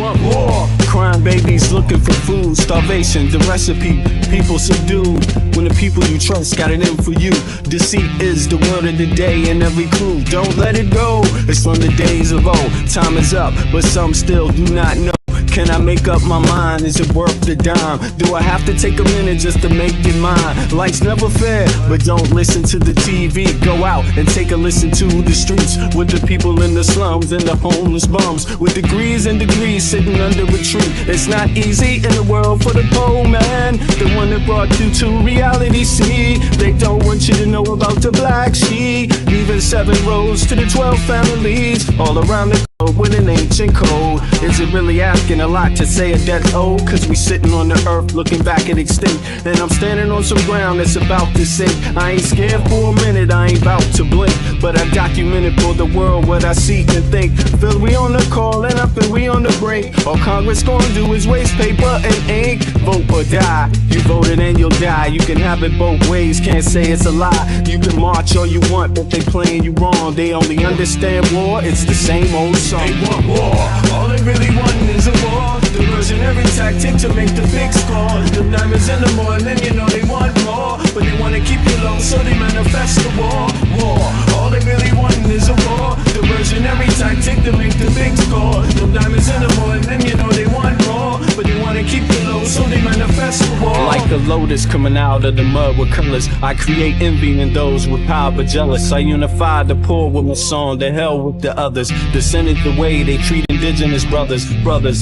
want more. Crying babies looking for food, starvation, the recipe, people subdued. When the people you trust got it in for you. Deceit is the word of the day in every clue. Don't let it go, it's from the days of old. Time is up, but some still do not know. Can I make up my mind? Is it worth the dime? Do I have to take a minute just to make it mine? Life's never fair, but don't listen to the TV. Go out and take a listen to the streets with the people in the slums and the homeless bums with degrees and degrees sitting under a tree. It's not easy in the world for the poor man, the one that brought you to reality. See, they don't want you to know about the black sheep. Leaving 7 rows to the 12 families all around the globe with an ancient code. Is it really asking a lot to say a death old? Cause we sitting on the earth looking back at extinct, and I'm standing on some ground that's about to sink. I ain't scared for a minute, I ain't about to blink, but I documented for the world what I see and think. Feel we on the call and I feel we on the brink. All Congress gonna do is waste paper and ink. Vote or die, you voted and you'll die. You can have it both ways, can't say it's a lie. You can march all you want, but they playing you wrong. They only understand war, it's the same old song. They want war, all they really want is a war. Diversionary tactic to make the big score. The diamonds in the morning, you know they want more, but they wanna keep you low, so they manifest the war. War, all they really want is a war. Diversionary tactic to make the big score. The diamonds in the morning, you know they want more, but they wanna keep you low, so they manifest the war. Like a lotus coming out of the mud with colors, I create envy in those with power but jealous. I unify the poor with my song, the hell with the others. Descended the way they treat indigenous brothers,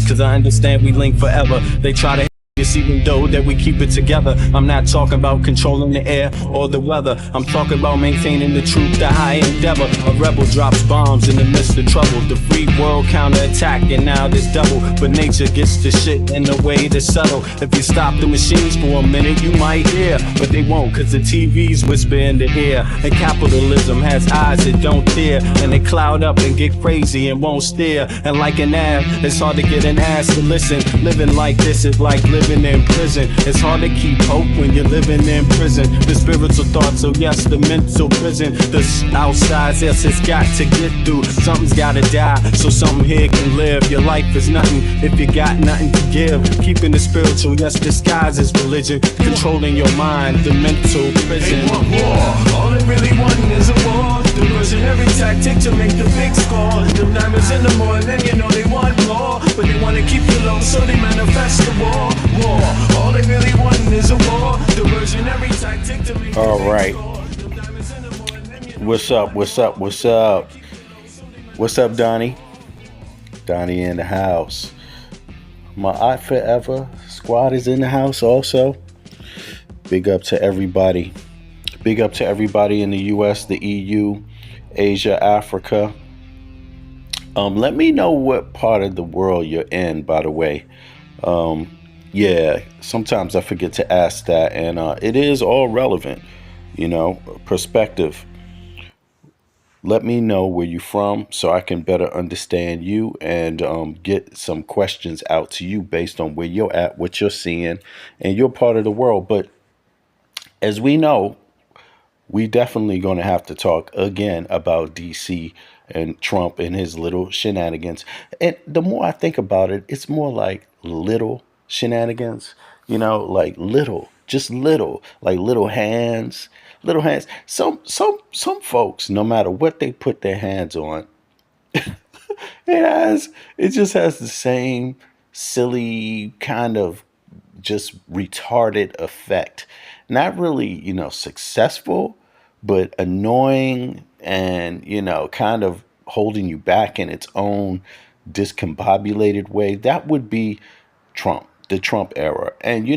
cause I understand we link forever. They try to us even though that we keep it together. I'm not talking about controlling the air or the weather. I'm talking about maintaining the truth, the high endeavor. A rebel drops bombs in the midst of trouble. The free world counterattack and now there's double. But nature gets the shit in a way to settle. If you stop the machines for a minute you might hear, but they won't cause the TV's whisper in the ear. And capitalism has eyes that don't tear, and they cloud up and get crazy and won't stare. And like an ad, it's hard to get an ass to listen. Living like this is like living in prison. It's hard to keep hope when you're living in prison. The spiritual thoughts, so yes, the mental prison. The outside, yes, it's got to get through. Something's gotta die, so something here can live. Your life is nothing if you got nothing to give. Keeping the spiritual, yes, disguised as religion. Controlling your mind, the mental prison. They want war, all they really want is a war. Diversionary tactic to make the big score. The diamonds in the morning, you know they want more, but they wanna keep you low, so they manifest the war. War, all they really want is a war. Diversionary tactic to make all right. What's up? What's up, Donnie? Donnie in the house. My I Forever squad is in the house also. Big up to everybody. Big up to everybody in the US, the EU, Asia, Africa. Let me know what part of the world you're in, by the way. Yeah, sometimes I forget to ask that, and it is all relevant, perspective. Let me know where you're from so I can better understand you and get some questions out to you based on where you're at, what you're seeing, and your part of the world. But as we know, we definitely going to have to talk again about DC and Trump and his little shenanigans. And the more I think about it, it's more like little shenanigans, like little, just little, like little hands. Some folks, no matter what they put their hands on, it just has the same silly kind of just retarded effect. Not really, successful, but annoying and, kind of holding you back in its own discombobulated way. That would be Trump, the Trump era. And,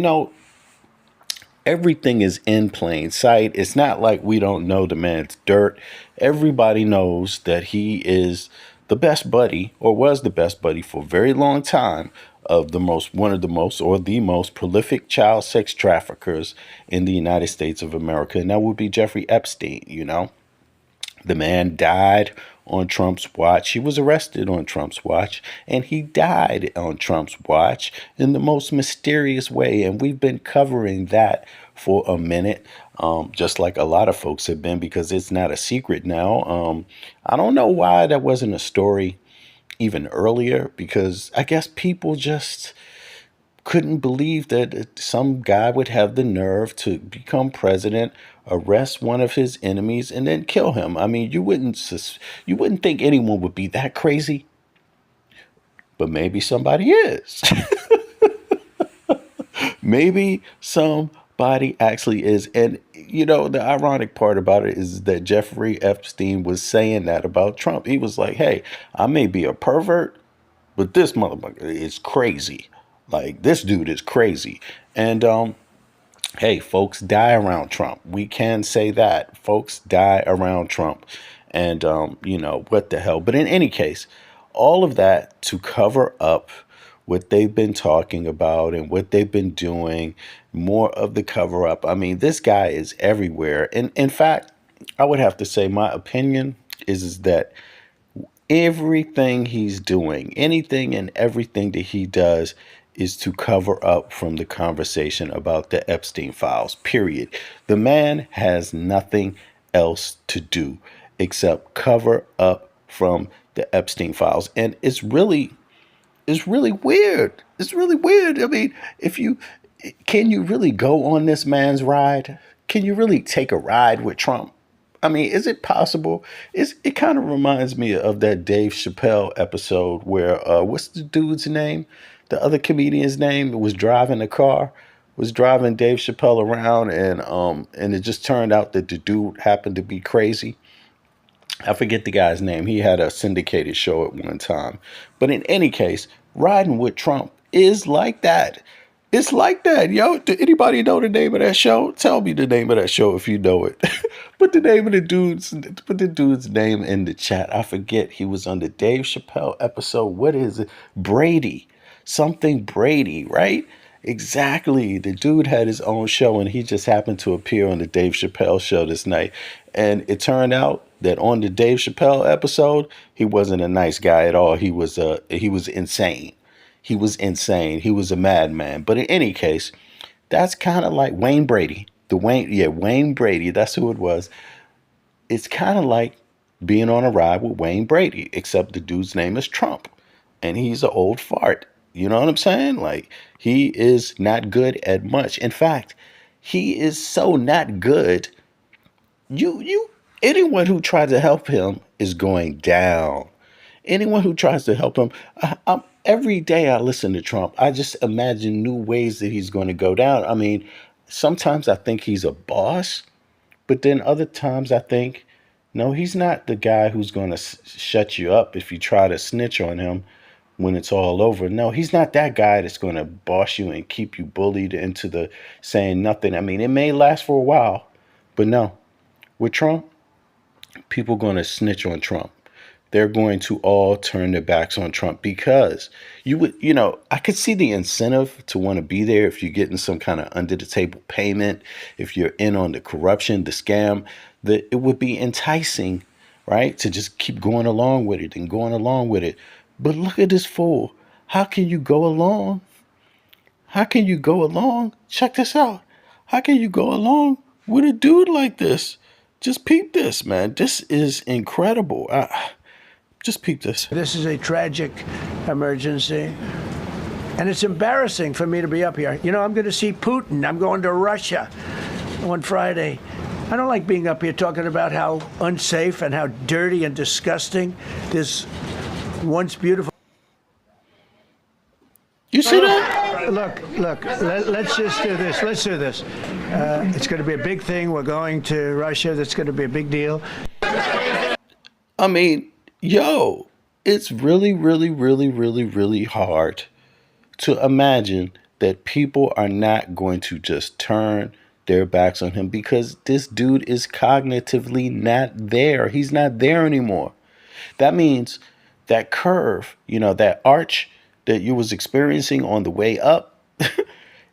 everything is in plain sight. It's not like we don't know the man's dirt. Everybody knows that he is the best buddy, or was the best buddy for a very long time, of the most prolific child sex traffickers in the United States of America. And that would be Jeffrey Epstein. The man died on Trump's watch. He was arrested on Trump's watch, and he died on Trump's watch in the most mysterious way. And we've been covering that for a minute, just like a lot of folks have been, because it's not a secret now. I don't know why that wasn't a story even earlier, because I guess people just couldn't believe that some guy would have the nerve to become president, arrest one of his enemies, and then kill him. I mean, you wouldn't think anyone would be that crazy, but maybe somebody is. Maybe somebody actually is. And the ironic part about it is that Jeffrey Epstein was saying that about Trump. He was like, "Hey, I may be a pervert, but this motherfucker is crazy. Like, this dude is crazy." And hey, folks die around Trump. We can say that. Folks die around Trump. And what the hell. But in any case, all of that to cover up what they've been talking about and what they've been doing, more of the cover up. I mean, this guy is everywhere. And in fact, I would have to say my opinion is that everything he's doing, anything and everything that he does, is to cover up from the conversation about the Epstein files, period. The man has nothing else to do except cover up from the Epstein files. And it's really weird. It's really weird. I mean, if you can you really go on this man's ride? Can you really take a ride with Trump? I mean, is it possible? It kind of reminds me of that Dave Chappelle episode where what's the dude's name? The other comedian's name was driving the car, was driving Dave Chappelle around, and it just turned out that the dude happened to be crazy. I forget the guy's name. He had a syndicated show at one time. But in any case, riding with Trump is like that. It's like that, yo. Do anybody know the name of that show? Tell me the name of that show if you know it. Put the dude's name in the chat. I forget. He was on the Dave Chappelle episode. What is it? Brady. Something Brady, right? Exactly. The dude had his own show and he just happened to appear on the Dave Chappelle show this night. And it turned out that on the Dave Chappelle episode, he wasn't a nice guy at all. He was insane. He was insane. He was a madman. But in any case, that's kind of like Wayne Brady. Wayne Brady, that's who it was. It's kind of like being on a ride with Wayne Brady, except the dude's name is Trump. And he's an old fart. You know what I'm saying? Like, he is not good at much. In fact, he is so not good. Anyone who tries to help him is going down. Anyone who tries to help him, every day I listen to Trump, I just imagine new ways that he's going to go down. I mean, sometimes I think he's a boss, but then other times I think, no, he's not the guy who's going to shut you up if you try to snitch on him when it's all over. No, he's not that guy that's going to boss you and keep you bullied into the saying nothing. I mean, it may last for a while, but no, with Trump, people going to snitch on Trump. They're going to all turn their backs on Trump because I could see the incentive to want to be there if you're getting some kind of under the table payment, if you're in on the corruption, the scam, that it would be enticing, right? To just keep going along with it and going along with it. But look at this fool. How can you go along? How can you go along? Check this out. How can you go along with a dude like this? Just peep this, man. This is incredible. Just peep this. This is a tragic emergency. And it's embarrassing for me to be up here. I'm going to see Putin. I'm going to Russia on Friday. I don't like being up here talking about how unsafe and how dirty and disgusting this once beautiful. You see that? Look, let's just do this. Let's do this. It's going to be a big thing. We're going to Russia. That's going to be a big deal. I mean, yo, it's really, really, really, really, really hard to imagine that people are not going to just turn their backs on him because this dude is cognitively not there. He's not there anymore. That means that curve, that arch that you was experiencing on the way up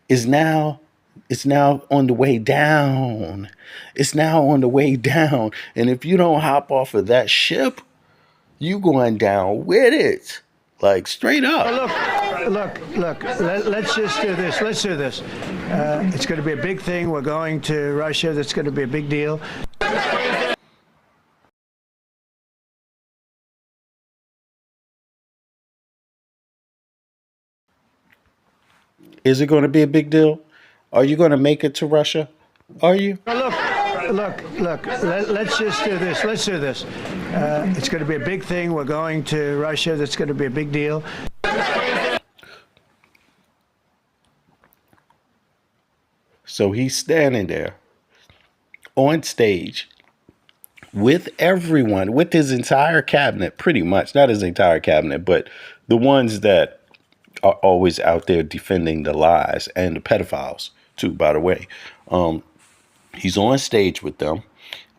is now on the way down. It's now on the way down. And if you don't hop off of that ship, you going down with it. Like, straight up. Look, let's just do this. Let's do this. It's going to be a big thing. We're going to Russia. That's going to be a big deal. Is it going to be a big deal? Are you going to make it to Russia? Are you? Look. Let's just do this. Let's do this. It's going to be a big thing. We're going to Russia. That's going to be a big deal. So he's standing there on stage with everyone, with his entire cabinet, pretty much. Not his entire cabinet, but the ones that are always out there defending the lies, and the pedophiles too, by the way. He's on stage with them,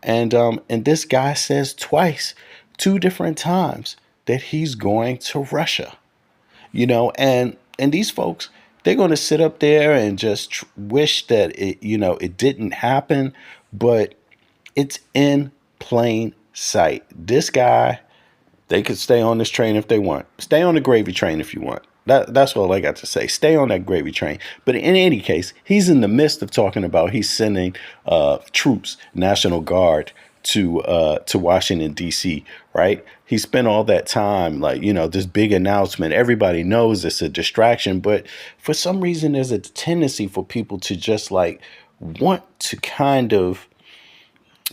and this guy says twice, 2 different times, that he's going to Russia. And these folks, they're going to sit up there and just wish that it didn't happen, but it's in plain sight. This guy, they could stay on this train if they want. Stay on the gravy train if you want. That's all I got to say. Stay on that gravy train. But in any case, he's in the midst of talking about he's sending troops, National Guard, to Washington, D.C., right? He spent all that time, this big announcement. Everybody knows it's a distraction. But for some reason, there's a tendency for people to just want to kind of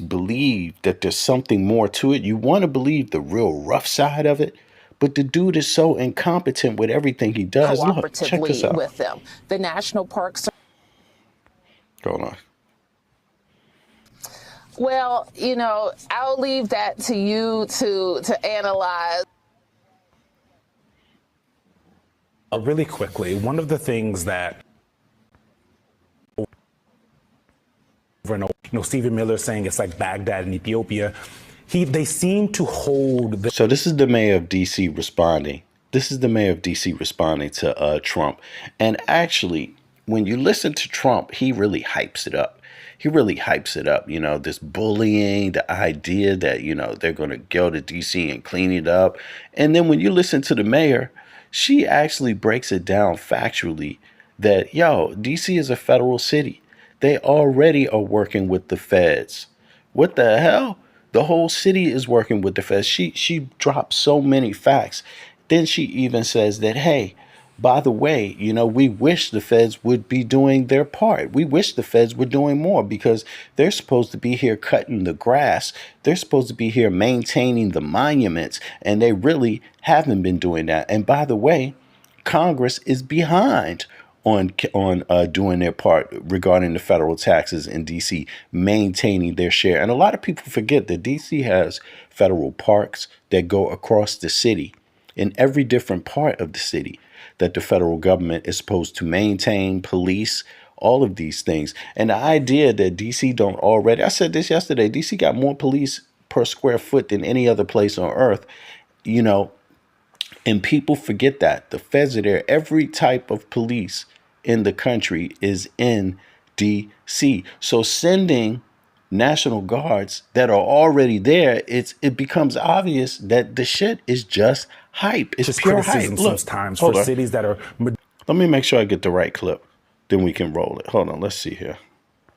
believe that there's something more to it. You want to believe the real rough side of it. But the dude is so incompetent with everything he does. Look, check this out. With them. The national parks. Hold on. Well, I'll leave that to you to analyze. Really quickly, one of the things that Stephen Miller saying it's like Baghdad in Ethiopia. They seem to hold. So this is the mayor of D.C. responding. To Trump. And actually, when you listen to Trump, he really hypes it up. This bullying, the idea that, they're going to go to D.C. and clean it up. And then when you listen to the mayor, she actually breaks it down factually that, D.C. is a federal city. They already are working with the feds. What the hell? The whole city is working with the feds. She drops so many facts. Then she even says that, hey, by the way, we wish the feds would be doing their part. We wish the feds were doing more because they're supposed to be here cutting the grass. They're supposed to be here maintaining the monuments, and they really haven't been doing that. And by the way, Congress is behind on doing their part regarding the federal taxes in D.C., maintaining their share. And a lot of people forget that D.C. has federal parks that go across the city in every different part of the city that the federal government is supposed to maintain, police, all of these things. And the idea that D.C. don't already, I said this yesterday, D.C. got more police per square foot than any other place on earth, and people forget that. The feds are there. Every type of police in the country is in D.C. So sending National Guards that are already there, it becomes obvious that the shit is just hype. It's just pure criticism hype. Sometimes for cities that are. Let me make sure I get the right clip. Then we can roll it. Hold on. Let's see here.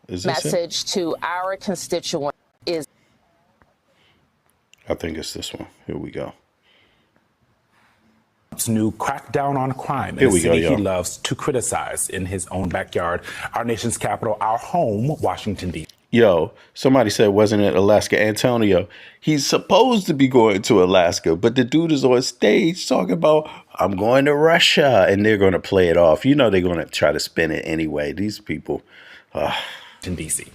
Is this message to our constituents is. I think it's this one. Here we go. New crackdown on crime Here in a we city go, he loves to criticize in his own backyard, our nation's capital, our home, Washington, D.C. Yo, somebody said, wasn't it Alaska? Antonio, he's supposed to be going to Alaska, but the dude is on stage talking about, I'm going to Russia, and they're going to play it off. They're going to try to spin it anyway. These people. In D.C.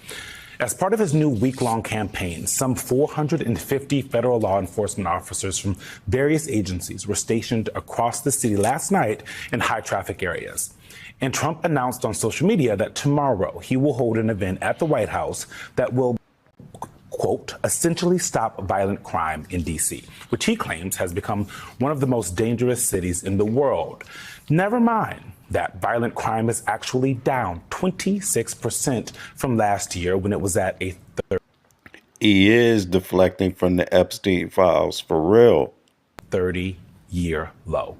As part of his new week-long campaign, some 450 federal law enforcement officers from various agencies were stationed across the city last night in high-traffic areas. And Trump announced on social media that tomorrow he will hold an event at the White House that will, quote, essentially stop violent crime in D.C., which he claims has become one of the most dangerous cities in the world. Never mind that violent crime is actually down 26% from last year when it was at a third. He is deflecting from the Epstein files, for real. 30-year low.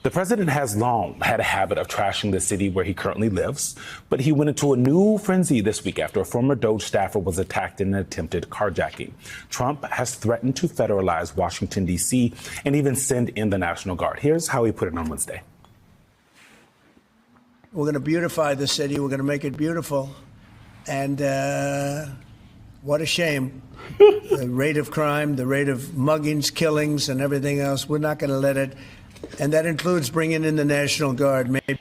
The president has long had a habit of trashing the city where he currently lives, but he went into a new frenzy this week after a former DOJ staffer was attacked in an attempted carjacking. Trump has threatened to federalize Washington, D.C., and even send in the National Guard. Here's how he put it on Wednesday. We're going to beautify the city. We're going to make it beautiful. And what a shame. The rate of crime, the rate of muggings, killings, and everything else, we're not going to let it. And that includes bringing in the National Guard. Maybe.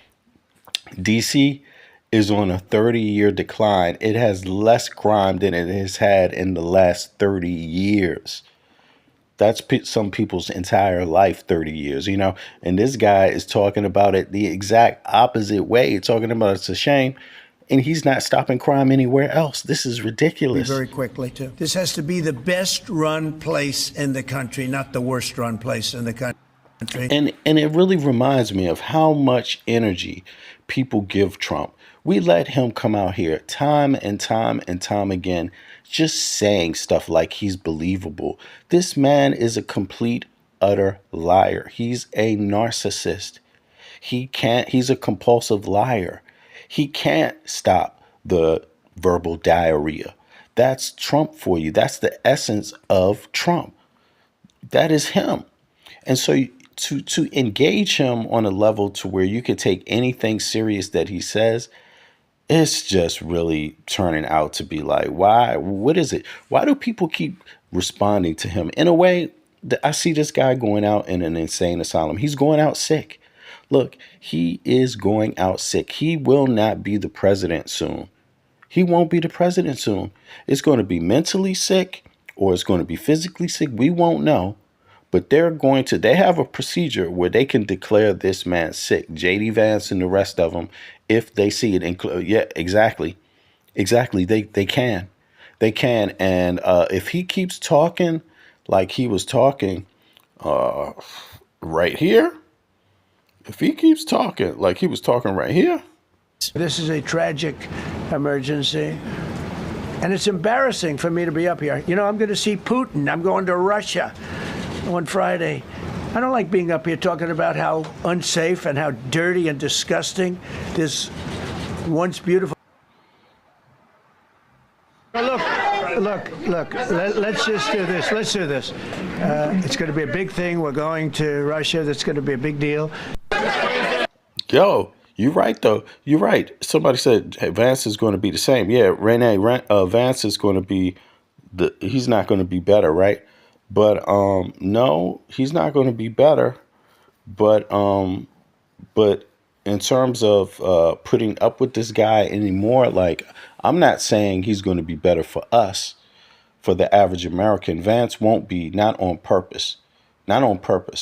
DC is on a 30-year decline. It has less crime than it has had in the last 30 years. That's some people's entire life, 30 years, and this guy is talking about it the exact opposite way, talking about it's a shame, and he's not stopping crime anywhere else. This is ridiculous. Very quickly, too. This has to be the best run place in the country, not the worst run place in the country. And it really reminds me of how much energy people give Trump. We let him come out here time and time and time again, just saying stuff like he's believable. This man is a complete, utter liar. He's a narcissist. He's a compulsive liar. He can't stop the verbal diarrhea. That's Trump for you. That's the essence of Trump. That is him. And so to engage him on a level to where you could take anything serious that he says, it's just really turning out to be like, why? What is it? Why do people keep responding to him? In a way, I see this guy going out in an insane asylum. He's going out sick. Look, he is going out sick. He will not be the president soon. He won't be the president soon. It's going to be mentally sick or it's going to be physically sick. We won't know. But they have a procedure where they can declare this man sick, J.D. Vance and the rest of them, if they see it. Yeah, exactly. They can. And if he keeps talking like he was talking right here, if he keeps talking like he was talking right here. This is a tragic emergency. And it's embarrassing for me to be up here. I'm going to see Putin. I'm going to Russia on Friday. I don't like being up here talking about how unsafe and how dirty and disgusting this once beautiful. Look, let's just do this. Let's do this. It's going to be a big thing. We're going to Russia. That's going to be a big deal. Yo, you're right, though. You're right. Somebody said Vance is going to be the same. Yeah, Vance is going to be he's not going to be better, right? But no, he's not going to be better. But in terms of putting up with this guy anymore, like, I'm not saying he's going to be better for us, for the average American. Vance won't be, not on purpose,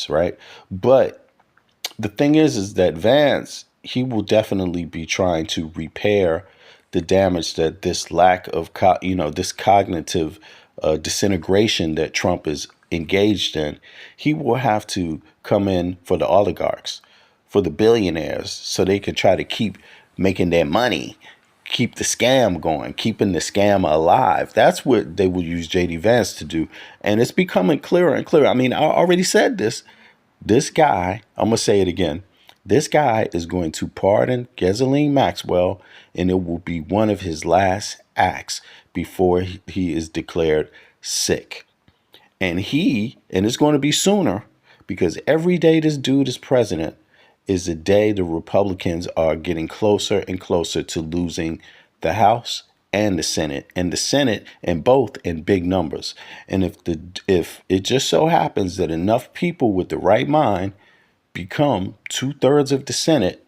right? But the thing is that Vance, he will definitely be trying to repair the damage that this lack of, this cognitive disintegration that Trump is engaged in. He will have to come in for the oligarchs, for the billionaires, so they can try to keep making their money, keep the scam going, keeping the scam alive. That's what they will use J.D. Vance to do. And it's becoming clearer and clearer. I mean, I already said this. This guy, I'm going to say it again. This guy is going to pardon Ghislaine Maxwell, and it will be one of his last acts before he is declared sick. And it's going to be sooner, because every day this dude is president is a day the Republicans are getting closer and closer to losing the House and the Senate, and both in big numbers. And if it just so happens that enough people with the right mind become 2/3 of the Senate,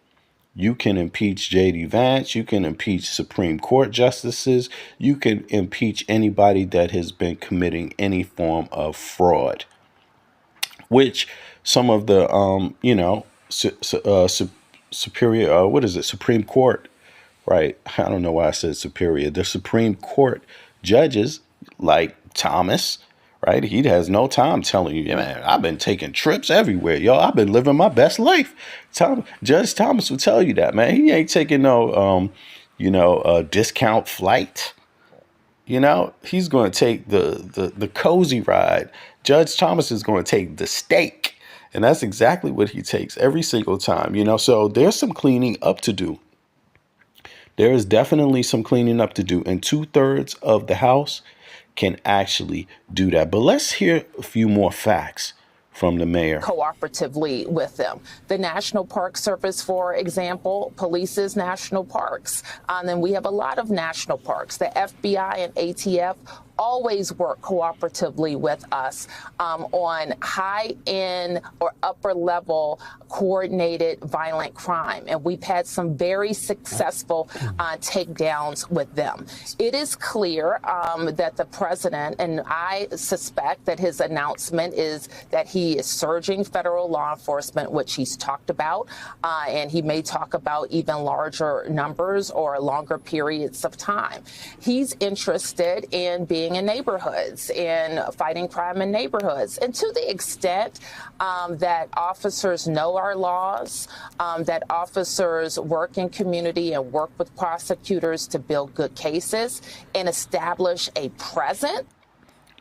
you can impeach J.D. Vance, you can impeach Supreme Court justices, you can impeach anybody that has been committing any form of fraud, which some of the Supreme Court, right? I don't know why I said superior. The Supreme Court judges, like Thomas, right? He has no time telling you, man, I've been taking trips everywhere, yo. I've been living my best life. Judge Thomas will tell you that, man. He ain't taking no, discount flight. He's going to take the cozy ride. Judge Thomas is going to take the steak. And that's exactly what he takes every single time, So there's some cleaning up to do. There is definitely some cleaning up to do. And 2/3 of the House can actually do that. But let's hear a few more facts from the mayor. Cooperatively with them. The National Park Service, for example, polices national parks. And we have a lot of national parks. The FBI and ATF always work cooperatively with us on high-end or upper-level coordinated violent crime. And we've had some very successful takedowns with them. It is clear that the president, and I suspect that his announcement is that he is surging federal law enforcement, which he's talked about, and he may talk about even larger numbers or longer periods of time. He's interested in being in neighborhoods and fighting crime in neighborhoods. And to the extent that officers know our laws, that officers work in community and work with prosecutors to build good cases and establish a presence.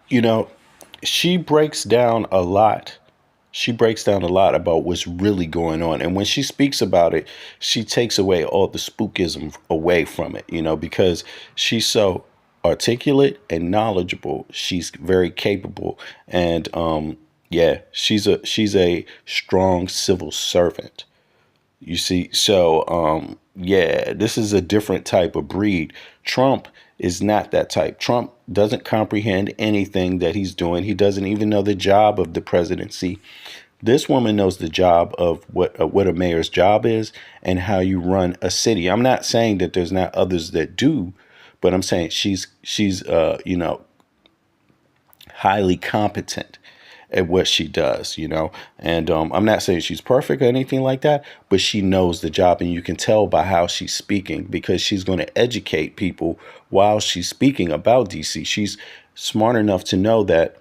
You know, she breaks down a lot. She breaks down a lot about what's really going on. And when she speaks about it, she takes away all the spookism away from it, you know, because she's so articulate and knowledgeable. She's very capable. And yeah, she's a strong civil servant. You see, so yeah, this is a different type of breed. Trump is not that type. Trump doesn't comprehend anything that he's doing. He doesn't even know the job of the presidency. This woman knows the job of what a mayor's job is and how you run a city. I'm not saying that there's not others that do, but I'm saying she's you know, highly competent at what she does, you know. And I'm not saying she's perfect or anything like that, but she knows the job, and you can tell by how she's speaking, because she's going to educate people while she's speaking about DC. She's smart enough to know that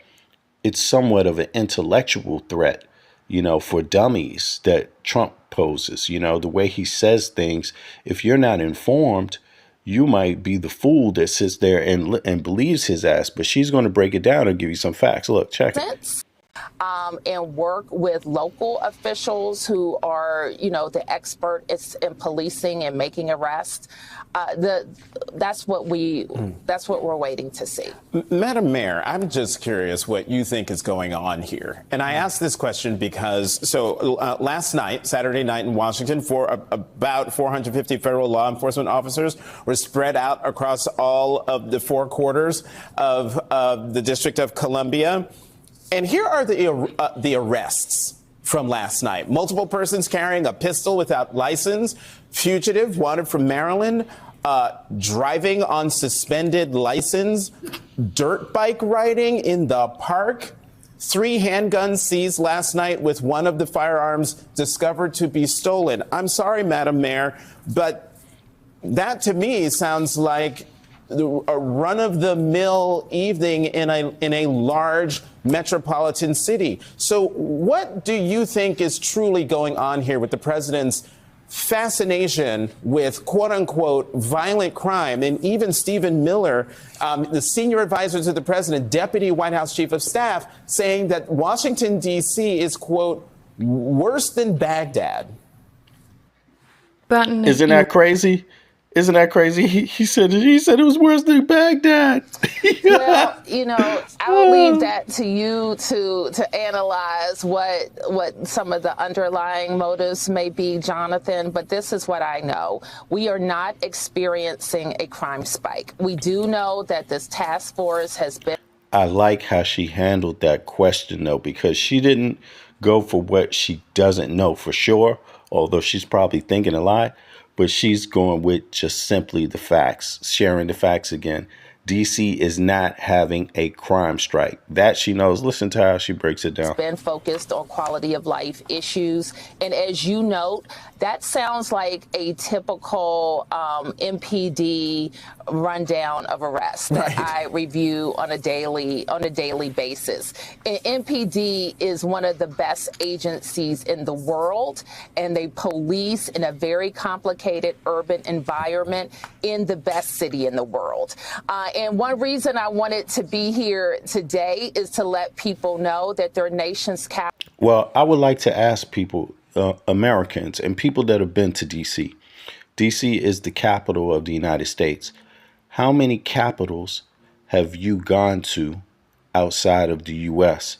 it's somewhat of an intellectual threat, you know, for dummies that Trump poses. You know, the way he says things, if you're not informed, you might be the fool that sits there and believes his ass. But she's going to break it down and give you some facts. Look, check it. And work with local officials who are, you know, the experts in policing and making arrests. That's what we're waiting to see. Madam Mayor, I'm just curious what you think is going on here. And I ask this question because last night, Saturday night in Washington, about 450 federal law enforcement officers were spread out across all of the four quarters of the District of Columbia. And here are the arrests from last night. Multiple persons carrying a pistol without license, fugitive wanted from Maryland, driving on suspended license, dirt bike riding in the park, 3 handguns seized last night with one of the firearms discovered to be stolen. I'm sorry, Madam Mayor, but that to me sounds like a run-of-the-mill evening in a large metropolitan city. So what do you think is truly going on here with the president's fascination with quote-unquote violent crime? And even Stephen Miller, the senior advisor to the president, deputy White House chief of staff, saying that Washington, D.C. is, quote, worse than Baghdad. Isn't that crazy? Isn't that crazy? He said it was worse than Baghdad. Well, you know, I'll leave that to you to analyze what some of the underlying motives may be, Jonathan. But this is what I know. We are not experiencing a crime spike. We do know that this task force has been. I like how she handled that question, though, because she didn't go for what she doesn't know for sure, although she's probably thinking a lot. But she's going with just simply the facts, sharing the facts again. DC is not having a crime strike. That she knows. Listen to how she breaks it down. It's been focused on quality of life issues. And as you note, that sounds like a typical MPD rundown of arrests that I review on a daily basis. And MPD is one of the best agencies in the world, and they police in a very complicated urban environment in the best city in the world. And one reason I wanted to be here today is to let people know that their nation's capital. Well, I would like to ask people, Americans and people that have been to D.C. D.C. is the capital of the United States. How many capitals have you gone to outside of the U.S.?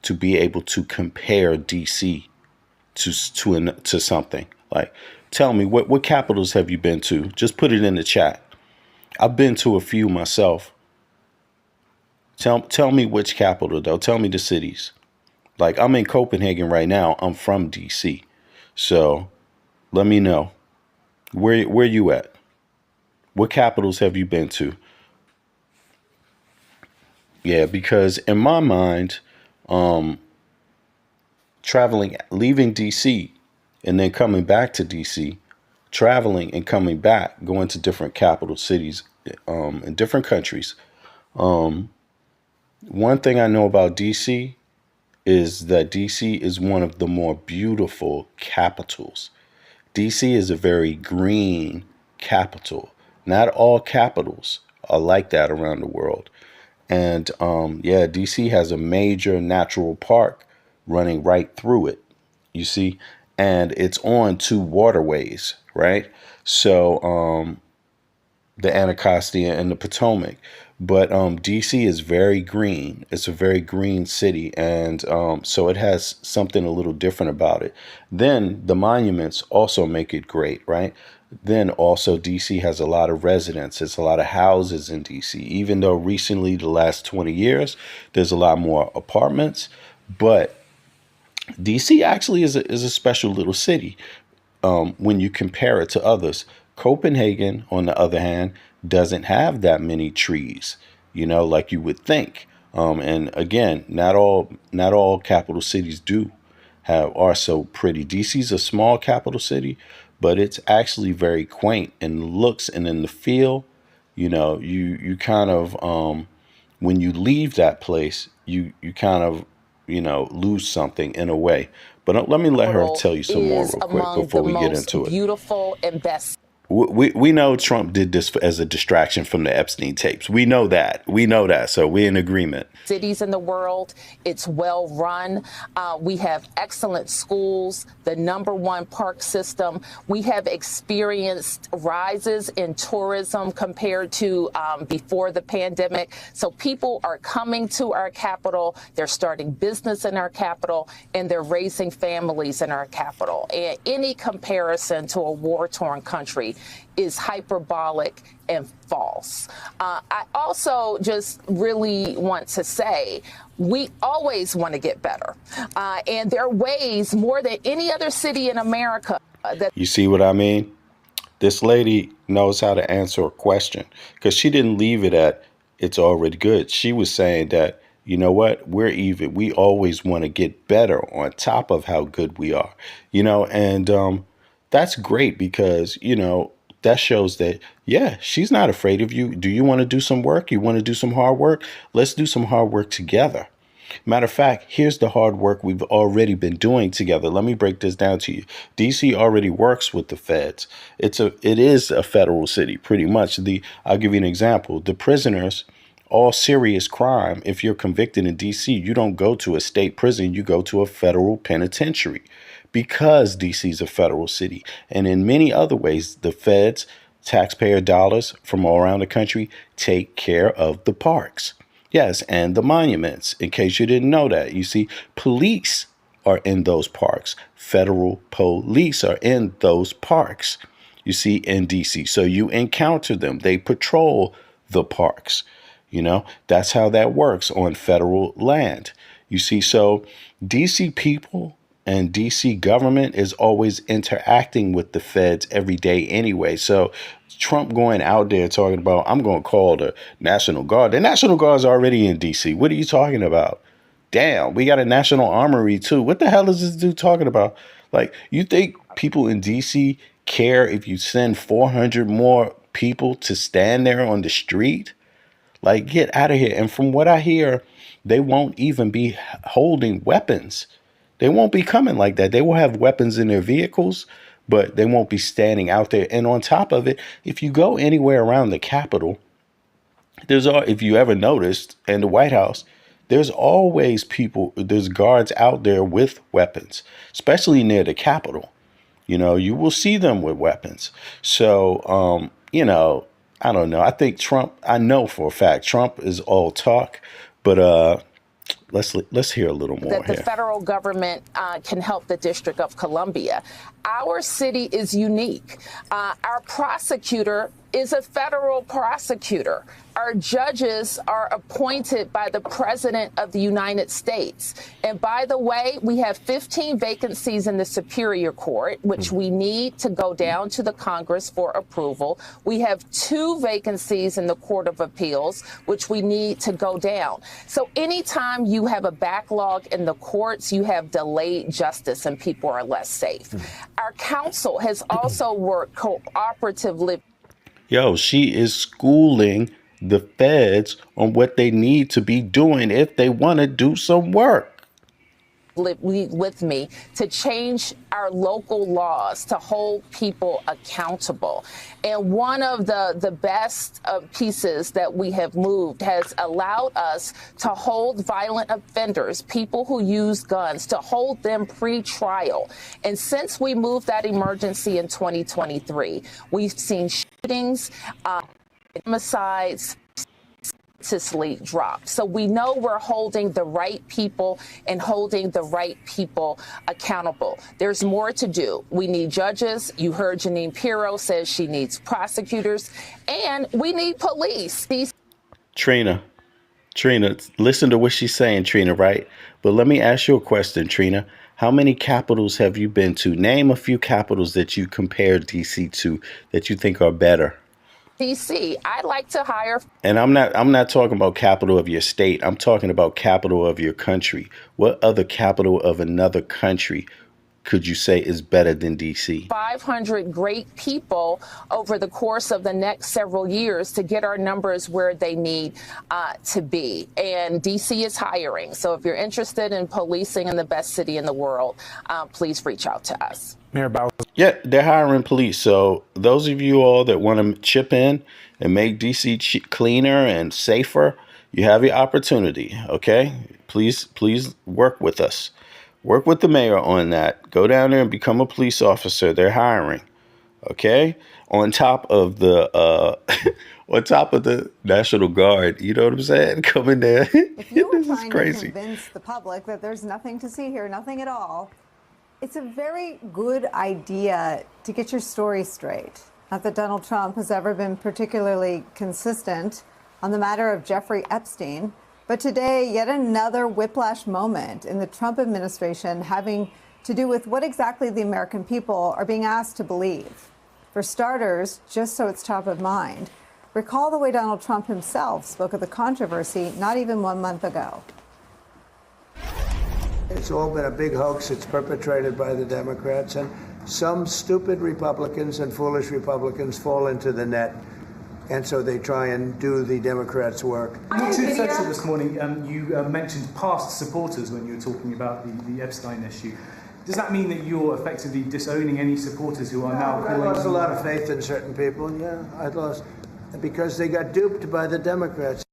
to be able to compare DC to something. Like, tell me, what capitals have you been to? Just put it in the chat. I've been to a few myself. Tell me which capital, though. Tell me the cities. Like, I'm in Copenhagen right now. I'm from DC. So let me know. Where you at? What capitals have you been to? Yeah, because in my mind, leaving DC and then coming back to DC, traveling and coming back, going to different capital cities in different countries. One thing I know about DC is that DC is one of the more beautiful capitals. DC is a very green capital. Not all capitals are like that around the world. And yeah, DC has a major natural park running right through it, you see, and it's on two waterways, right? So the Anacostia and the Potomac. But DC is very green. It's a very green city. And so it has something a little different about it. Then the monuments also make it great, right? Then also DC has a lot of residents. It's a lot of houses in DC, even though recently, the last 20 years, there's a lot more apartments. But DC actually is a special little city when you compare it to others. Copenhagen, on the other hand, doesn't have that many trees, like you would think. And again, not all capital cities are so pretty. DC's a small capital city, but it's actually very quaint in looks and in the feel. You kind of when you leave that place, you kind of lose something in a way. But let me let her tell you some more real quick before we get into it. Beautiful and best. We know Trump did this as a distraction from the Epstein tapes. We know that. So we're in agreement. Cities in the world. It's well run. We have excellent schools, the #1 park system. We have experienced rises in tourism compared to before the pandemic. So people are coming to our capital. They're starting business in our capital, and they're raising families in our capital. And any comparison to a war-torn country is hyperbolic and false. I also just really want to say we always want to get better. And there are ways more than any other city in America that. You see what I mean? This lady knows how to answer a question because she didn't leave it at it's already good. She was saying that, you know what, we're even. We always want to get better on top of how good we are, and that's great because, that shows that, yeah, she's not afraid of you. Do you want to do some work? You want to do some hard work? Let's do some hard work together. Matter of fact, here's the hard work we've already been doing together. Let me break this down to you. DC already works with the feds. It is a federal city, pretty much. I'll give you an example. The prisoners, all serious crime, if you're convicted in DC, you don't go to a state prison, you go to a federal penitentiary. Because DC is a federal city. And in many other ways, the feds, taxpayer dollars from all around the country, take care of the parks. Yes, and the monuments, in case you didn't know that. You see, police are in those parks. Federal police are in those parks, you see, in DC. So you encounter them. They patrol the parks. That's how that works on federal land. You see, so DC people and DC government is always interacting with the feds every day anyway. So Trump going out there talking about, I'm going to call the National Guard. The National Guard's already in DC. What are you talking about? Damn, we got a National Armory too. What the hell is this dude talking about? Like, you think people in DC care if you send 400 more people to stand there on the street? Like, get out of here. And from what I hear, they won't even be holding weapons. They won't be coming like that. They will have weapons in their vehicles, but they won't be standing out there. And on top of it, if you go anywhere around the Capitol, if you ever noticed, in the White House, there's always there's guards out there with weapons, especially near the Capitol. You will see them with weapons. So, I don't know. I think I know for a fact, Trump is all talk, but Let's hear a little more that the here. federal government can help the District of Columbia. Our city is unique. Our prosecutor is a federal prosecutor. Our judges are appointed by the President of the United States. And by the way, we have 15 vacancies in the Superior Court, which we need to go down to the Congress for approval. We have 2 vacancies in the Court of Appeals, which we need to go down. So anytime you have a backlog in the courts, you have delayed justice and people are less safe. Our council has also worked cooperatively. Yo, she is schooling the feds on what they need to be doing if they want to do some work. With me to change our local laws to hold people accountable. And one of the best pieces that we have moved has allowed us to hold violent offenders, people who use guns, to hold them pre-trial. And since we moved that emergency in 2023, we've seen shootings, homicides, drop. So we know we're holding the right people and holding the right people accountable. There's more to do. We need judges. You heard Janine Pirro says she needs prosecutors, and we need police. Trina, listen to what she's saying, Trina, right? But let me ask you a question, Trina. How many capitals have you been to? Name a few capitals that you compare DC to that you think are better. DC, I'd like to hire. And I'm not talking about capital of your state. I'm talking about capital of your country. What other capital of another country could you say is better than DC? 500 great people over the course of the next several years to get our numbers where they need to be. And DC is hiring. So if you're interested in policing in the best city in the world, please reach out to us. Mayor Bowser. Yeah, they're hiring police. So those of you all that want to chip in and make DC cleaner and safer, you have your opportunity. OK, please work with us. Work with the mayor on that. Go down there and become a police officer. They're hiring. OK, on top of the National Guard. You know what I'm saying? Come in there. If you were This is trying crazy. to convince the public that there's nothing to see here, nothing at all, it's a very good idea to get your story straight. Not that Donald Trump has ever been particularly consistent on the matter of Jeffrey Epstein, but today, yet another whiplash moment in the Trump administration having to do with what exactly the American people are being asked to believe. For starters, just so it's top of mind, recall the way Donald Trump himself spoke of the controversy not even 1 month ago. It's all been a big hoax. It's perpetrated by the Democrats, and some stupid Republicans and foolish Republicans fall into the net, and so they try and do the Democrats' work. Your Truth Social this morning, you mentioned past supporters when you were talking about the Epstein issue. Does that mean that you're effectively disowning any supporters who are now calling? I lost a lot of faith in certain people. Yeah, I lost because they got duped by the Democrats.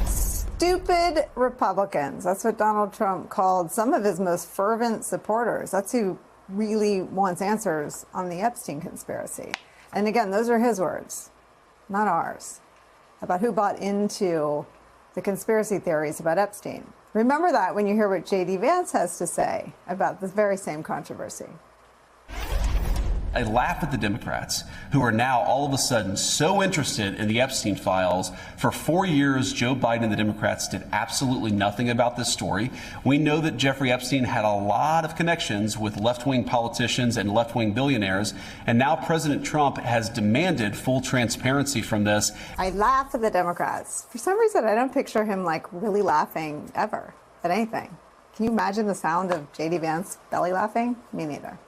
Stupid Republicans. That's what Donald Trump called some of his most fervent supporters. That's who really wants answers on the Epstein conspiracy. And again, those are his words, not ours, about who bought into the conspiracy theories about Epstein. Remember that when you hear what J.D. Vance has to say about this very same controversy. I laugh at the Democrats who are now all of a sudden so interested in the Epstein files. For 4 years, Joe Biden and the Democrats did absolutely nothing about this story. We know that Jeffrey Epstein had a lot of connections with left-wing politicians and left-wing billionaires. And now President Trump has demanded full transparency from this. I laugh at the Democrats. For some reason, I don't picture him like really laughing ever at anything. Can you imagine the sound of J.D. Vance belly laughing? Me neither.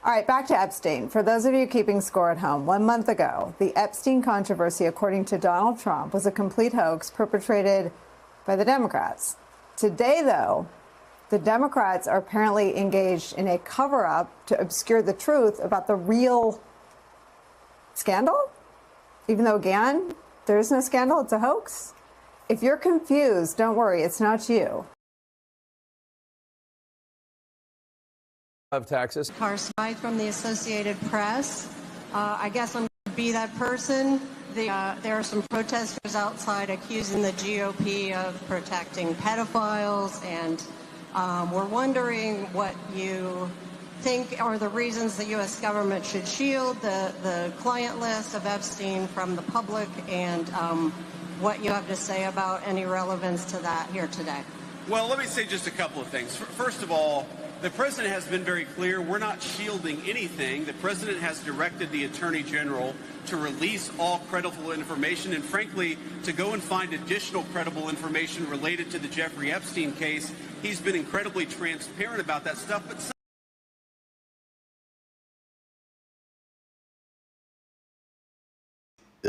All right, back to Epstein. For those of you keeping score at home, 1 month ago, the Epstein controversy, according to Donald Trump, was a complete hoax perpetrated by the Democrats. Today, though, the Democrats are apparently engaged in a cover-up to obscure the truth about the real scandal, even though, again, there is no scandal, it's a hoax. If you're confused, don't worry, it's not you. Of Texas. Carside from the Associated Press. I guess I'm going to be that person there are some protesters outside accusing the GOP of protecting pedophiles, and we're wondering what you think are the reasons the U.S. government should shield the client list of Epstein from the public, and what you have to say about any relevance to that here today. Well, let me say just a couple of things. First of all, the president has been very clear. We're not shielding anything. The president has directed the attorney general to release all credible information and, frankly, to go and find additional credible information related to the Jeffrey Epstein case. He's been incredibly transparent about that stuff. But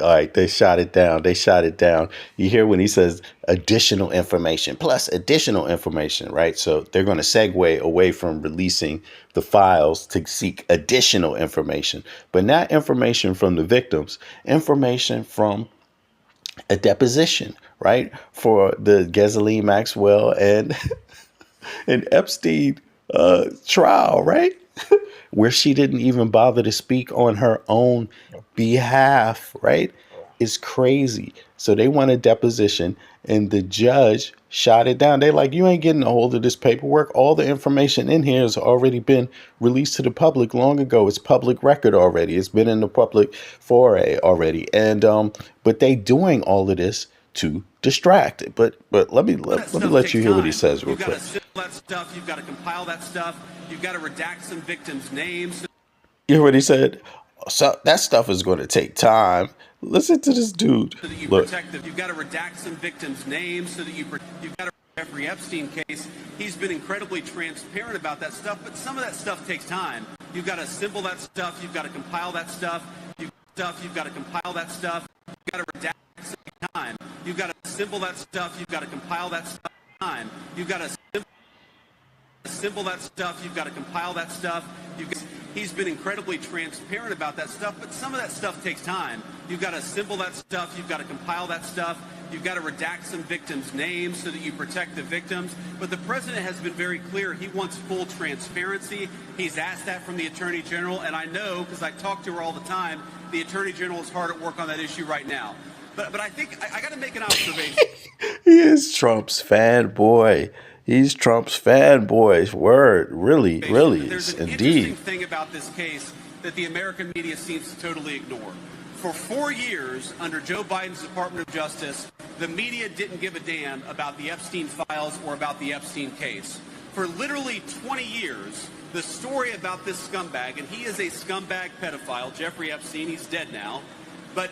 All right, they shot it down. They shot it down. You hear when he says additional information plus additional information, right? So they're going to segue away from releasing the files to seek additional information, but not information from the victims, information from a deposition, right? For the Ghislaine Maxwell and and Epstein trial, right? Where she didn't even bother to speak on her own behalf, right? It's crazy. So they want a deposition and the judge shot it down. They're like, you ain't getting a hold of this paperwork. All the information in here has already been released to the public long ago. It's public record already. It's been in the public foray already. And but they doing all of this to distract it. But let me let you hear what he says real quick. You've got to assemble that stuff. You've got to compile that stuff. You've got to redact some victims' names. You hear what he said? So that stuff is going to take time. Listen to this dude. So that you Look. protect them. You've got to redact some victims' names so that you've got to Jeffrey Epstein case. He's been incredibly transparent about that stuff, but some of that stuff takes time. You've got to assemble that stuff. You've got to compile that stuff. You've got to compile that stuff. You've got to redact some time. You've got to assemble that stuff. You've got to compile that stuff. Time. You've got to assemble that stuff. You've got to compile that stuff. He's been incredibly transparent about that stuff, but some of that stuff takes time. You've got to assemble that stuff. You've got to compile that stuff. You've got to redact some victims' names so that you protect the victims. But the president has been very clear. He wants full transparency. He's asked that from the attorney general, and I know because I talk to her all the time, the attorney general is hard at work on that issue right now. But I think I got to make an observation. He is Trump's fanboy. He's Trump's fanboy. Word, really, really, There's an indeed. interesting thing about this case that the American media seems to totally ignore. For 4 years, under Joe Biden's Department of Justice, the media didn't give a damn about the Epstein files or about the Epstein case. For literally 20 years, the story about this scumbag, and he is a scumbag pedophile, Jeffrey Epstein, he's dead now, but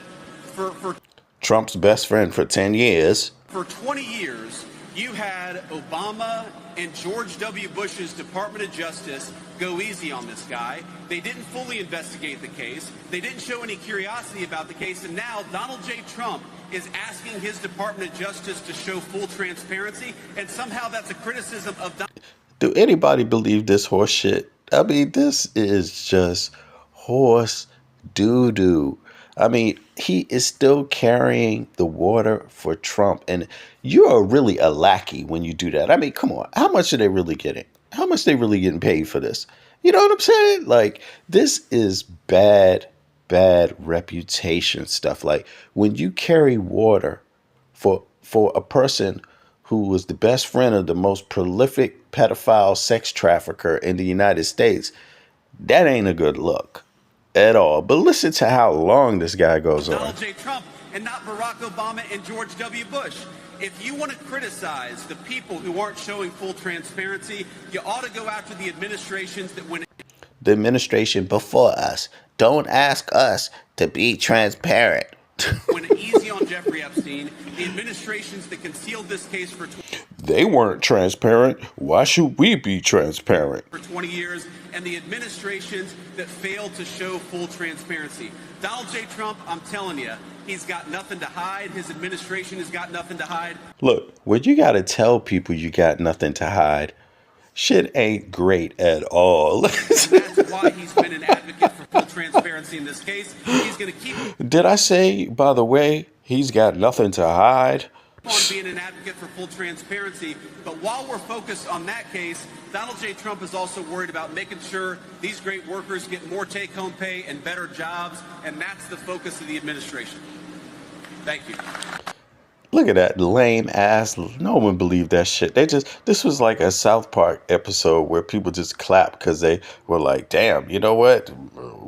for Trump's best friend for 10 years. For 20 years, you had Obama and George W. Bush's Department of Justice go easy on this guy. They didn't fully investigate the case. They didn't show any curiosity about the case. And now Donald J. Trump is asking his Department of Justice to show full transparency. And somehow that's a criticism of Donald. Do anybody believe this horse shit? I mean, this is just horse doo-doo. I mean, he is still carrying the water for Trump. And you are really a lackey when you do that. I mean, come on. How much are they really getting? How much are they really getting paid for this? You know what I'm saying? Like, this is bad reputation stuff. Like, when you carry water for a person who was the best friend of the most prolific pedophile sex trafficker in the United States, that ain't a good look at all. But listen to how long this guy goes on. Donald J. Trump and not Barack Obama and George W. Bush. If you want to criticize the people who aren't showing full transparency, you ought to go after the administrations that went. The administration before us. Don't ask us to be transparent. Went easy on Jeffrey Epstein. The administrations that concealed this case for they weren't transparent. Why should we be transparent? For 20 years, and the administrations that failed to show full transparency. Donald J. Trump, I'm telling you, he's got nothing to hide. His administration has got nothing to hide. Look, when you got to tell people you got nothing to hide, shit ain't great at all. That's why he's been an advocate for full transparency in this case. He's going to keep. Did I say, by the way, he's got nothing to hide? On being an advocate for full transparency, but while we're focused on that case, Donald J. Trump is also worried about making sure these great workers get more take-home pay and better jobs, and that's the focus of the administration. Thank you. Look at that lame ass. No one believed that shit. This was like a South Park episode where people just clap because they were like, damn, you know what?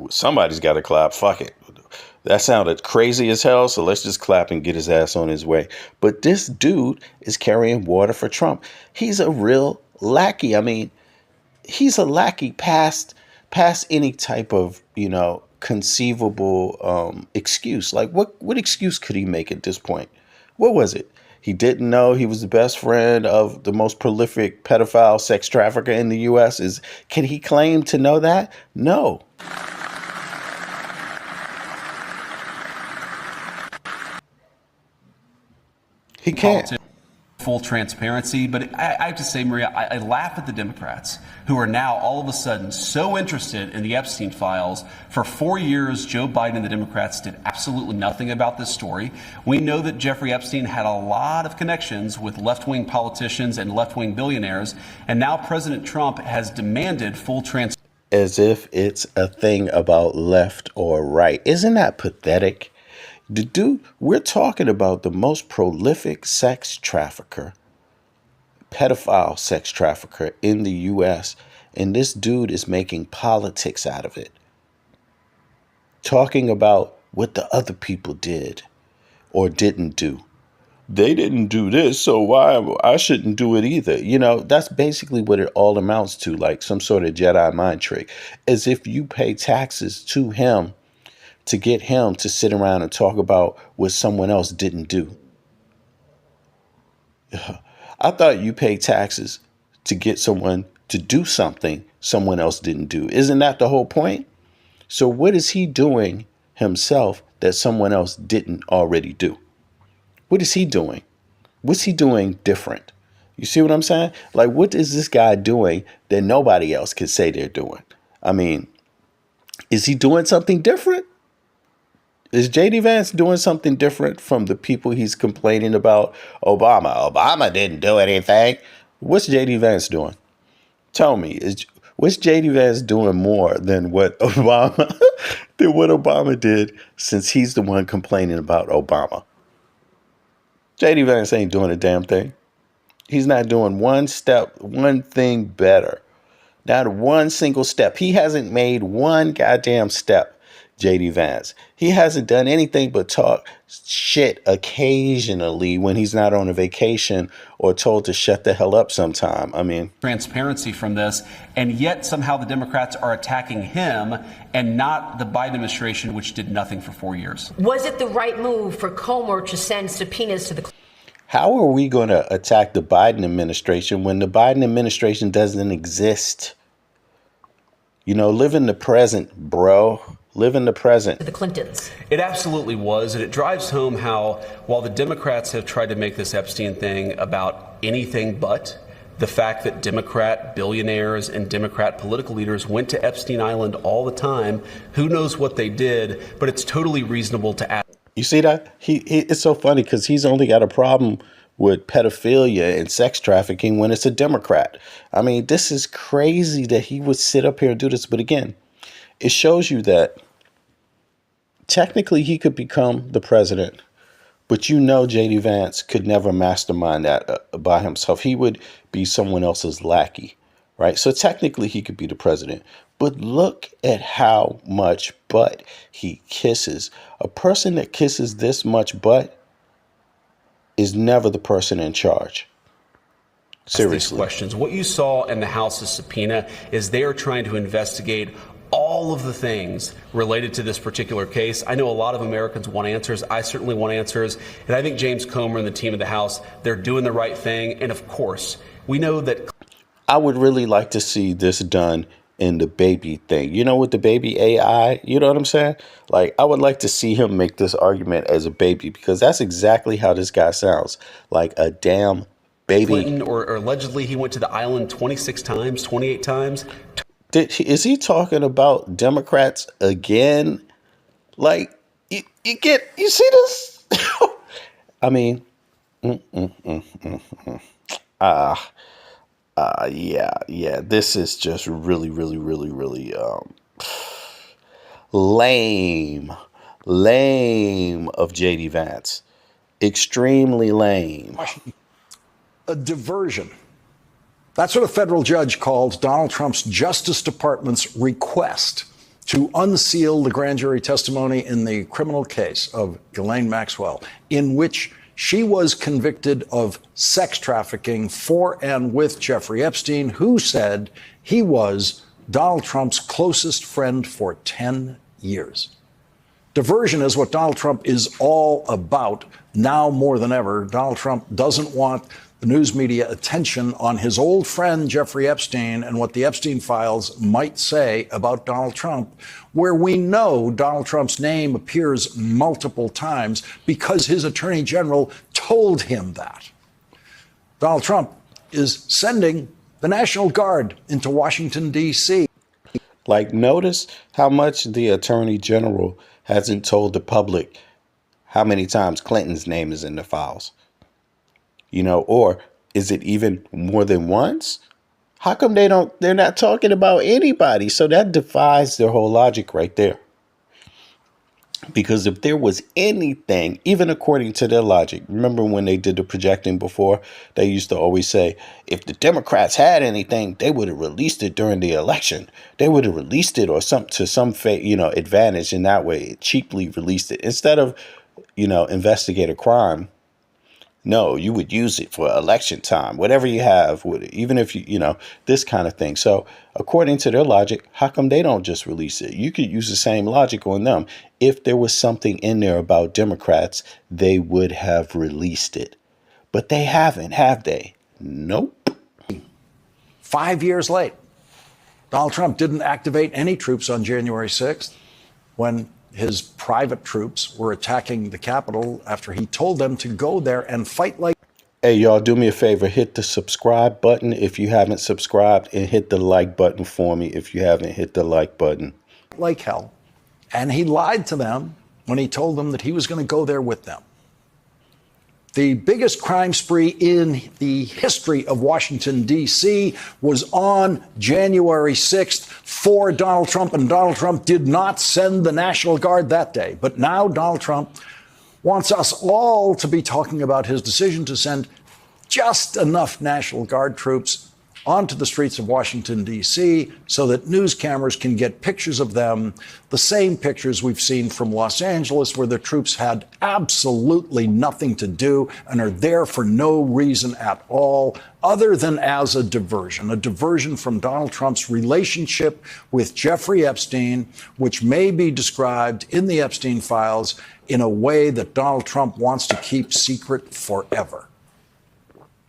Somebody's got to clap. Fuck it. That sounded crazy as hell, so let's just clap and get his ass on his way. But this dude is carrying water for Trump. He's a real lackey. I mean, he's a lackey past any type of, conceivable excuse. Like what excuse could he make at this point? What was it? He didn't know he was the best friend of the most prolific pedophile sex trafficker in the US. Can he claim to know that? No. He can't. Full transparency, but I have to say, Maria, I laugh at the Democrats who are now all of a sudden so interested in the Epstein files. For 4 years, Joe Biden and the Democrats did absolutely nothing about this story. We know that Jeffrey Epstein had a lot of connections with left-wing politicians and left-wing billionaires, and now President Trump has demanded full transparency. As if it's a thing about left or right. Isn't that pathetic? We're talking about the most prolific sex trafficker, pedophile sex trafficker in the U.S., and this dude is making politics out of it. Talking about what the other people did or didn't do. They didn't do this, so why I shouldn't do it either. That's basically what it all amounts to, like some sort of Jedi mind trick. As if you pay taxes to him to get him to sit around and talk about what someone else didn't do. I thought you pay taxes to get someone to do something someone else didn't do. Isn't that the whole point? So what is he doing himself that someone else didn't already do? What is he doing? What's he doing different? You see what I'm saying? Like, what is this guy doing that nobody else can say they're doing? I mean, is he doing something different? Is JD Vance doing something different from the people he's complaining about? Obama. Obama didn't do anything. What's JD Vance doing? Tell me, what's JD Vance doing more than what Obama did, since he's the one complaining about Obama? JD Vance ain't doing a damn thing. He's not doing one thing better. Not one single step. He hasn't made one goddamn step. JD Vance. He hasn't done anything but talk shit occasionally when he's not on a vacation or told to shut the hell up sometime. I mean, transparency from this, and yet somehow the Democrats are attacking him and not the Biden administration, which did nothing for 4 years. Was it the right move for Comer to send subpoenas to the... How are we going to attack the Biden administration when the Biden administration doesn't exist? Live in the present, bro. Live in the present. The Clintons. It absolutely was. And it drives home how, while the Democrats have tried to make this Epstein thing about anything but the fact that Democrat billionaires and Democrat political leaders went to Epstein Island all the time, who knows what they did, but it's totally reasonable to ask. You see that? It's so funny because he's only got a problem with pedophilia and sex trafficking when it's a Democrat. I mean, this is crazy that he would sit up here and do this. But again, it shows you that technically he could become the president, but JD Vance could never mastermind that by himself. He would be someone else's lackey, right? So technically he could be the president, but look at how much butt he kisses. A person that kisses this much butt is never the person in charge. Seriously. These questions. What you saw in the House's subpoena is they are trying to investigate all of the things related to this particular case. I know a lot of Americans want answers. I certainly want answers. And I think James Comer and the team of the House, they're doing the right thing. And of course, we know that... I would really like to see this done in the baby thing. With the baby AI, you know what I'm saying? Like, I would like to see him make this argument as a baby, because that's exactly how this guy sounds. Like a damn baby. Clinton, or allegedly he went to the island 26 times, 28 times. Is he talking about Democrats again? Like, you see this? I mean, yeah. This is just really, really, really, really lame. Lame of J.D. Vance. Extremely lame. A diversion. That's what a federal judge called Donald Trump's Justice Department's request to unseal the grand jury testimony in the criminal case of Ghislaine Maxwell, in which she was convicted of sex trafficking for and with Jeffrey Epstein, who said he was Donald Trump's closest friend for 10 years. Diversion is what Donald Trump is all about now more than ever. Donald Trump doesn't want the news media attention on his old friend Jeffrey Epstein and what the Epstein files might say about Donald Trump, where we know Donald Trump's name appears multiple times because his attorney general told him that. Donald Trump is sending the National Guard into Washington, D.C. Like, notice how much the attorney general hasn't told the public how many times Clinton's name is in the files. You know, or is it even more than once? How come they're not talking about anybody? So that defies their whole logic right there. Because if there was anything, even according to their logic, remember when they did the projecting before, they used to always say, if the Democrats had anything, they would have released it during the election. They would have released it or to some advantage in that way, cheaply released it instead of, investigate a crime. No, you would use it for election time, whatever you have, even if this kind of thing. So according to their logic, how come they don't just release it? You could use the same logic on them. If there was something in there about Democrats, they would have released it. But they haven't, have they? Nope. 5 years late. Donald Trump didn't activate any troops on January 6th when his private troops were attacking the Capitol after he told them to go there and fight like. Hey, y'all, do me a favor. Hit the subscribe button if you haven't subscribed, and hit the like button for me if you haven't hit the like button. Like hell. And he lied to them when he told them that he was going to go there with them. The biggest crime spree in the history of Washington, D.C. was on January 6th for Donald Trump, and Donald Trump did not send the National Guard that day. But now Donald Trump wants us all to be talking about his decision to send just enough National Guard troops onto the streets of Washington, D.C., so that news cameras can get pictures of them, the same pictures we've seen from Los Angeles, where the troops had absolutely nothing to do and are there for no reason at all, other than as a diversion from Donald Trump's relationship with Jeffrey Epstein, which may be described in the Epstein files in a way that Donald Trump wants to keep secret forever.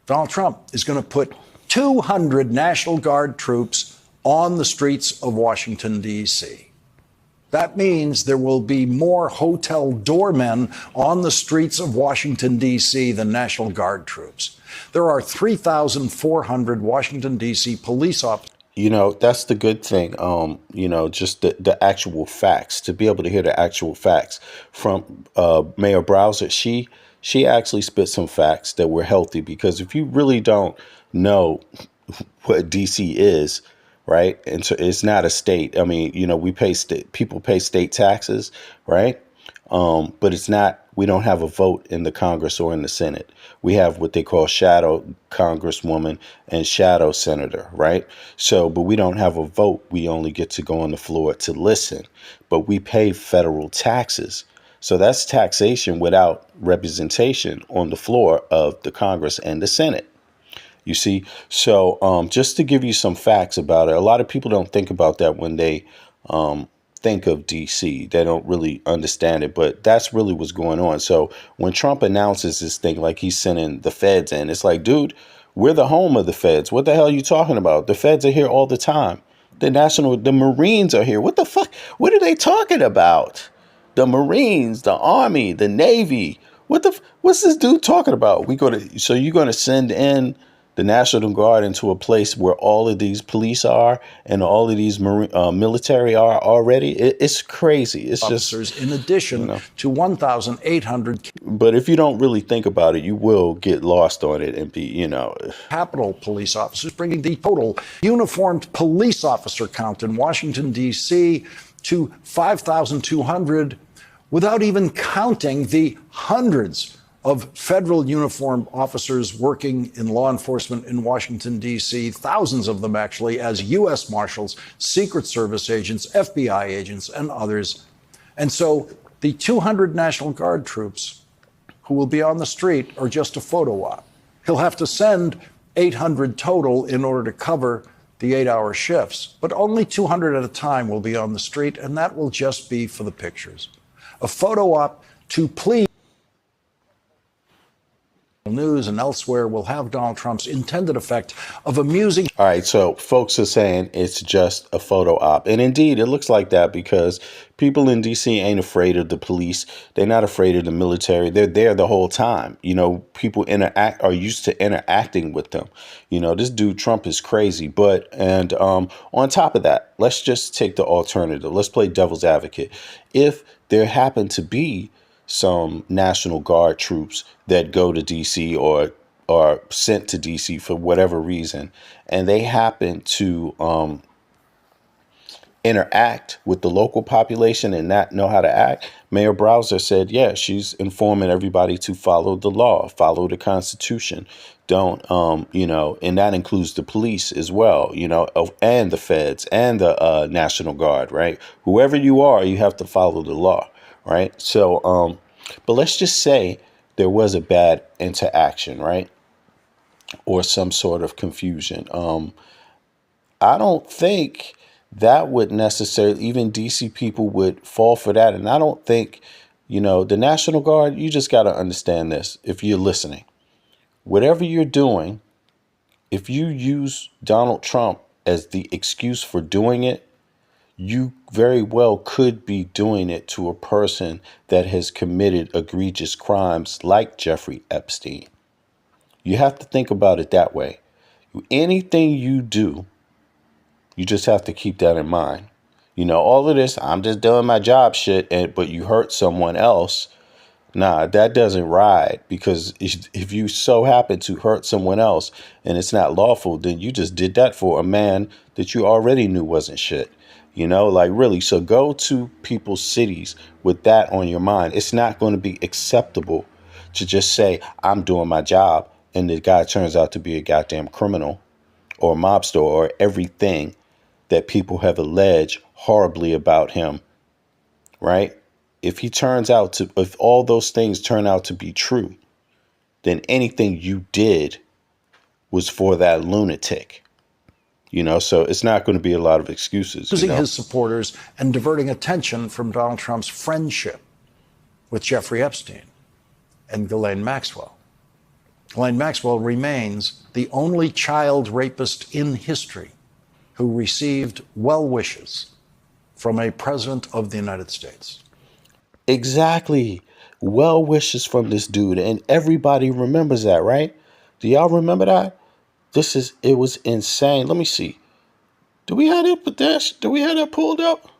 Donald Trump is going to put 200 National Guard troops on the streets of Washington, D.C. That means there will be more hotel doormen on the streets of Washington, D.C. than National Guard troops. There are 3,400 Washington, D.C. police officers. That's the good thing. Just the actual facts, to be able to hear the actual facts from Mayor Browser. She actually spit some facts that were healthy, because if you really don't know what DC is, right? And so it's not a state. I mean, we pay people pay state taxes, right? But it's not, we don't have a vote in the Congress or in the Senate. We have what they call shadow congresswoman and shadow senator, right? So, but we don't have a vote. We only get to go on the floor to listen, but we pay federal taxes. So that's taxation without representation on the floor of the Congress and the Senate. You see, so just to give you some facts about it, a lot of people don't think about that when they think of D.C. They don't really understand it, but that's really what's going on. So when Trump announces this thing, like he's sending the feds in, it's like, dude, we're the home of the feds. What the hell are you talking about? The feds are here all the time. The Marines are here. What the fuck? What are they talking about? The Marines, the Army, the Navy. What's this dude talking about? So you're going to send in the National Guard into a place where all of these police are and all of these military are already? It's crazy. It's officers, just in addition to 1,800. But if you don't really think about it, you will get lost on it and be, Capitol police officers, bringing the total uniformed police officer count in Washington, D.C. to 5,200, without even counting the hundreds of federal uniformed officers working in law enforcement in Washington, D.C., thousands of them actually, as U.S. Marshals, Secret Service agents, FBI agents, and others. And so the 200 National Guard troops who will be on the street are just a photo op. He'll have to send 800 total in order to cover the 8-hour shifts, but only 200 at a time will be on the street, and that will just be for the pictures. A photo op to please news and elsewhere will have Donald Trump's intended effect of amusing. All right, so folks are saying it's just a photo op. And indeed, it looks like that because people in D.C. ain't afraid of the police. They're not afraid of the military. They're there the whole time. You know, people are used to interacting with them. You know, this dude Trump is crazy. But on top of that, let's just take the alternative. Let's play devil's advocate. If there happened to be some National Guard troops that go to D.C. or are sent to D.C. for whatever reason, and they happen to interact with the local population and not know how to act, Mayor Browser said, yeah, she's informing everybody to follow the law, follow the Constitution. Don't, and that includes the police as well, and the feds and the National Guard, right? Whoever you are, you have to follow the law. Right. So but let's just say there was a bad interaction. Right. Or some sort of confusion. I don't think that would necessarily, even DC people would fall for that. And I don't think, the National Guard, you just got to understand this. If you're listening, whatever you're doing, if you use Donald Trump as the excuse for doing it, you very well could be doing it to a person that has committed egregious crimes like Jeffrey Epstein. You have to think about it that way. Anything you do, you just have to keep that in mind. All of this, I'm just doing my job shit, but you hurt someone else. Nah, that doesn't ride, because if you so happen to hurt someone else and it's not lawful, then you just did that for a man that you already knew wasn't shit. Really. So go to people's cities with that on your mind. It's not going to be acceptable to just say, I'm doing my job, and the guy turns out to be a goddamn criminal or a mobster or everything that people have alleged horribly about him. Right? If all those things turn out to be true, then anything you did was for that lunatic. So it's not going to be a lot of excuses. Using his supporters and diverting attention from Donald Trump's friendship with Jeffrey Epstein and Ghislaine Maxwell. Ghislaine Maxwell remains the only child rapist in history who received well wishes from a president of the United States. Exactly. Well wishes from this dude. And everybody remembers that, right? Do y'all remember that? It was insane. Let me see. Do we have that pulled up?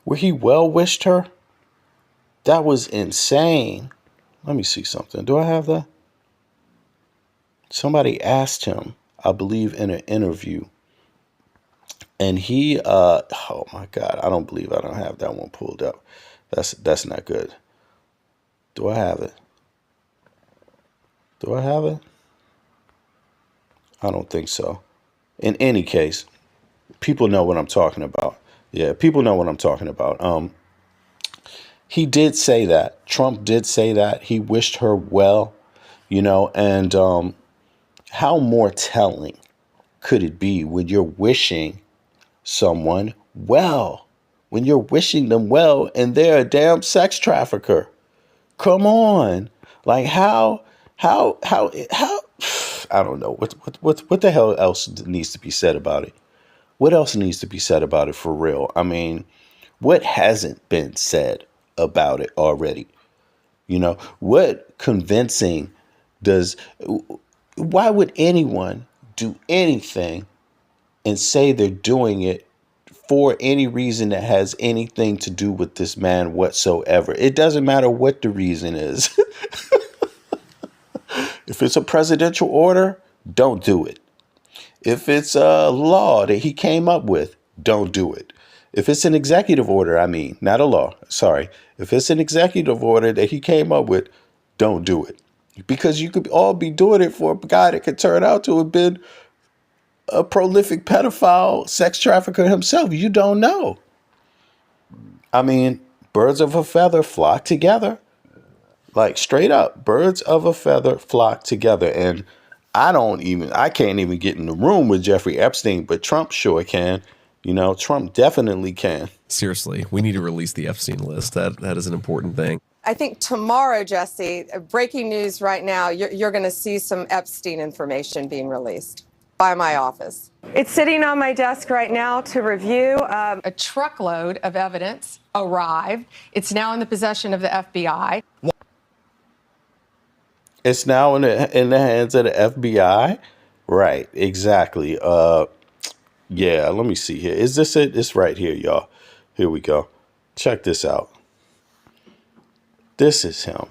Where he well wished her? That was insane. Let me see something. Do I have that? Somebody asked him, I believe, in an interview. And he, oh my God, I don't believe I don't have that one pulled up. That's not good. Do I have it? Do I have it? I don't think so. In any case, people know what I'm talking about. Yeah, people know what I'm talking about. He did say that. Trump did say that. He wished her well, and how more telling could it be when you're wishing someone well? When you're wishing them well and they're a damn sex trafficker. Come on. Like how I don't know what the hell else needs to be said about it. What else needs to be said about it for real? I mean, what hasn't been said about it already? What convincing why would anyone do anything and say they're doing it for any reason that has anything to do with this man whatsoever? It doesn't matter what the reason is. If it's a presidential order, don't do it. If it's a law that he came up with, don't do it. If it's an executive order, I mean, not a law, sorry. If it's an executive order that he came up with, don't do it. Because you could all be doing it for a guy that could turn out to have been a prolific pedophile, sex trafficker himself. You don't know. I mean, birds of a feather flock together. Like straight up, birds of a feather flock together. And I can't even get in the room with Jeffrey Epstein, but Trump sure can. You know, Trump definitely can. Seriously, we need to release the Epstein list. That is an important thing. I think tomorrow, Jesse, breaking news right now, you're going to see some Epstein information being released by my office. It's sitting on my desk right now to review. A truckload of evidence arrived. It's now in the possession of the FBI. It's now in the hands of the FBI? Right, exactly. Yeah, let me see here. Is this it? It's right here, y'all. Here we go. Check this out. This is him.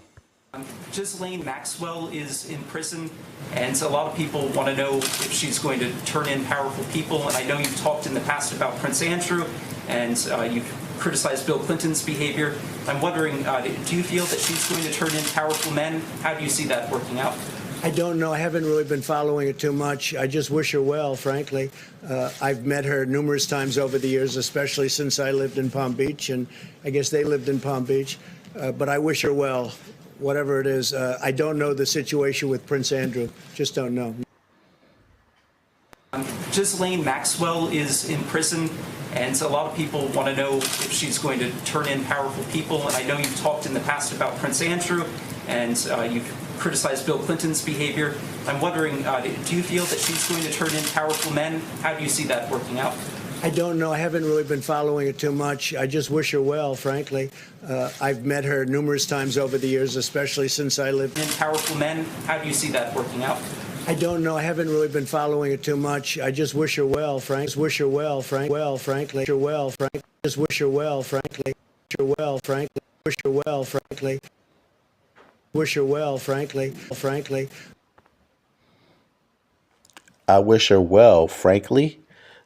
Ghislaine Maxwell is in prison, and a lot of people want to know if she's going to turn in powerful people. And I know you've talked in the past about Prince Andrew, and you've criticized Bill Clinton's behavior. I'm wondering, do you feel that she's going to turn in powerful men? How do you see that working out? I don't know. I haven't really been following it too much. I just wish her well, frankly. I've met her numerous times over the years, especially since I lived in Palm Beach, and I guess they lived in Palm Beach. But I wish her well, whatever it is. I don't know the situation with Prince Andrew. Just don't know. Ghislaine Maxwell is in prison, and a lot of people want to know if she's going to turn in powerful people. And I know you've talked in the past about Prince Andrew, and you've criticized Bill Clinton's behavior. I'm wondering, do you feel that she's going to turn in powerful men? How do you see that working out? I don't know. I haven't really been following it too much. I just wish her well, frankly. I've met her numerous times over the years, especially since I lived in powerful men. How do you see that working out? I don't know. I haven't really been following it too much. I just wish her well, Frank. Just wish her well, Frank. Well, frankly. Wish her well, Frank. Just wish her well, frankly. Wish her well, frankly. Wish her well, frankly. Wish her well, frankly. Frankly. I wish her well, frankly.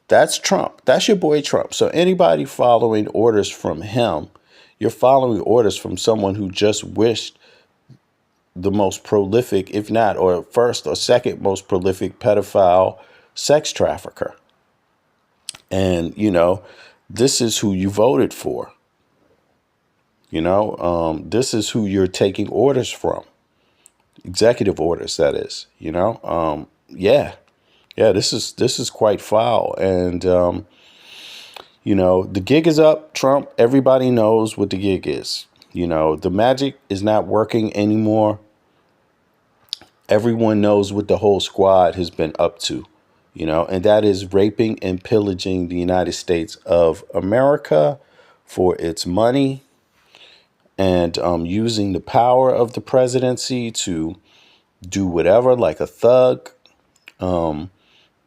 That's Trump. That's your boy Trump. So anybody following orders from him, you're following orders from someone who just wished the most prolific, if not, or first or second most prolific pedophile sex trafficker. And, you know, this is who you voted for. You know, this is who you're taking orders from. Executive orders, that is, you know. Yeah, this is quite foul. And, you know, the gig is up, Trump. Everybody knows what the gig is. You know, the magic is not working anymore. Everyone knows what the whole squad has been up to, you know, and that is raping and pillaging the United States of America for its money and using the power of the presidency to do whatever, like a thug.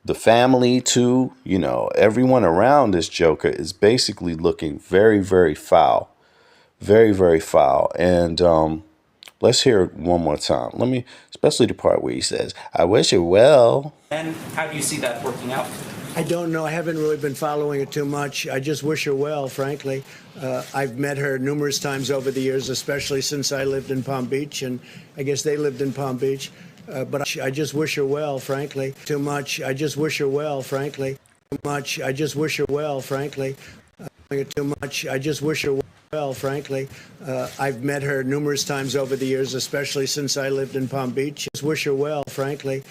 The family, too, you know, everyone around this joker is basically looking very, very foul. Very, very foul. And let's hear it one more time. Let me, especially the part where he says, I wish her well. And how do you see that working out? I don't know. I haven't really been following it too much. I just wish her well, frankly. I've met her numerous times over the years, especially since I lived in Palm Beach, and I guess they lived in Palm Beach. But I just wish her well, frankly. Too much. I just wish her well, frankly. Too much. I just wish her well, frankly. Too much. I just wish her well, frankly. I've met her numerous times over the years, especially since I lived in Palm Beach. Just wish her well, frankly.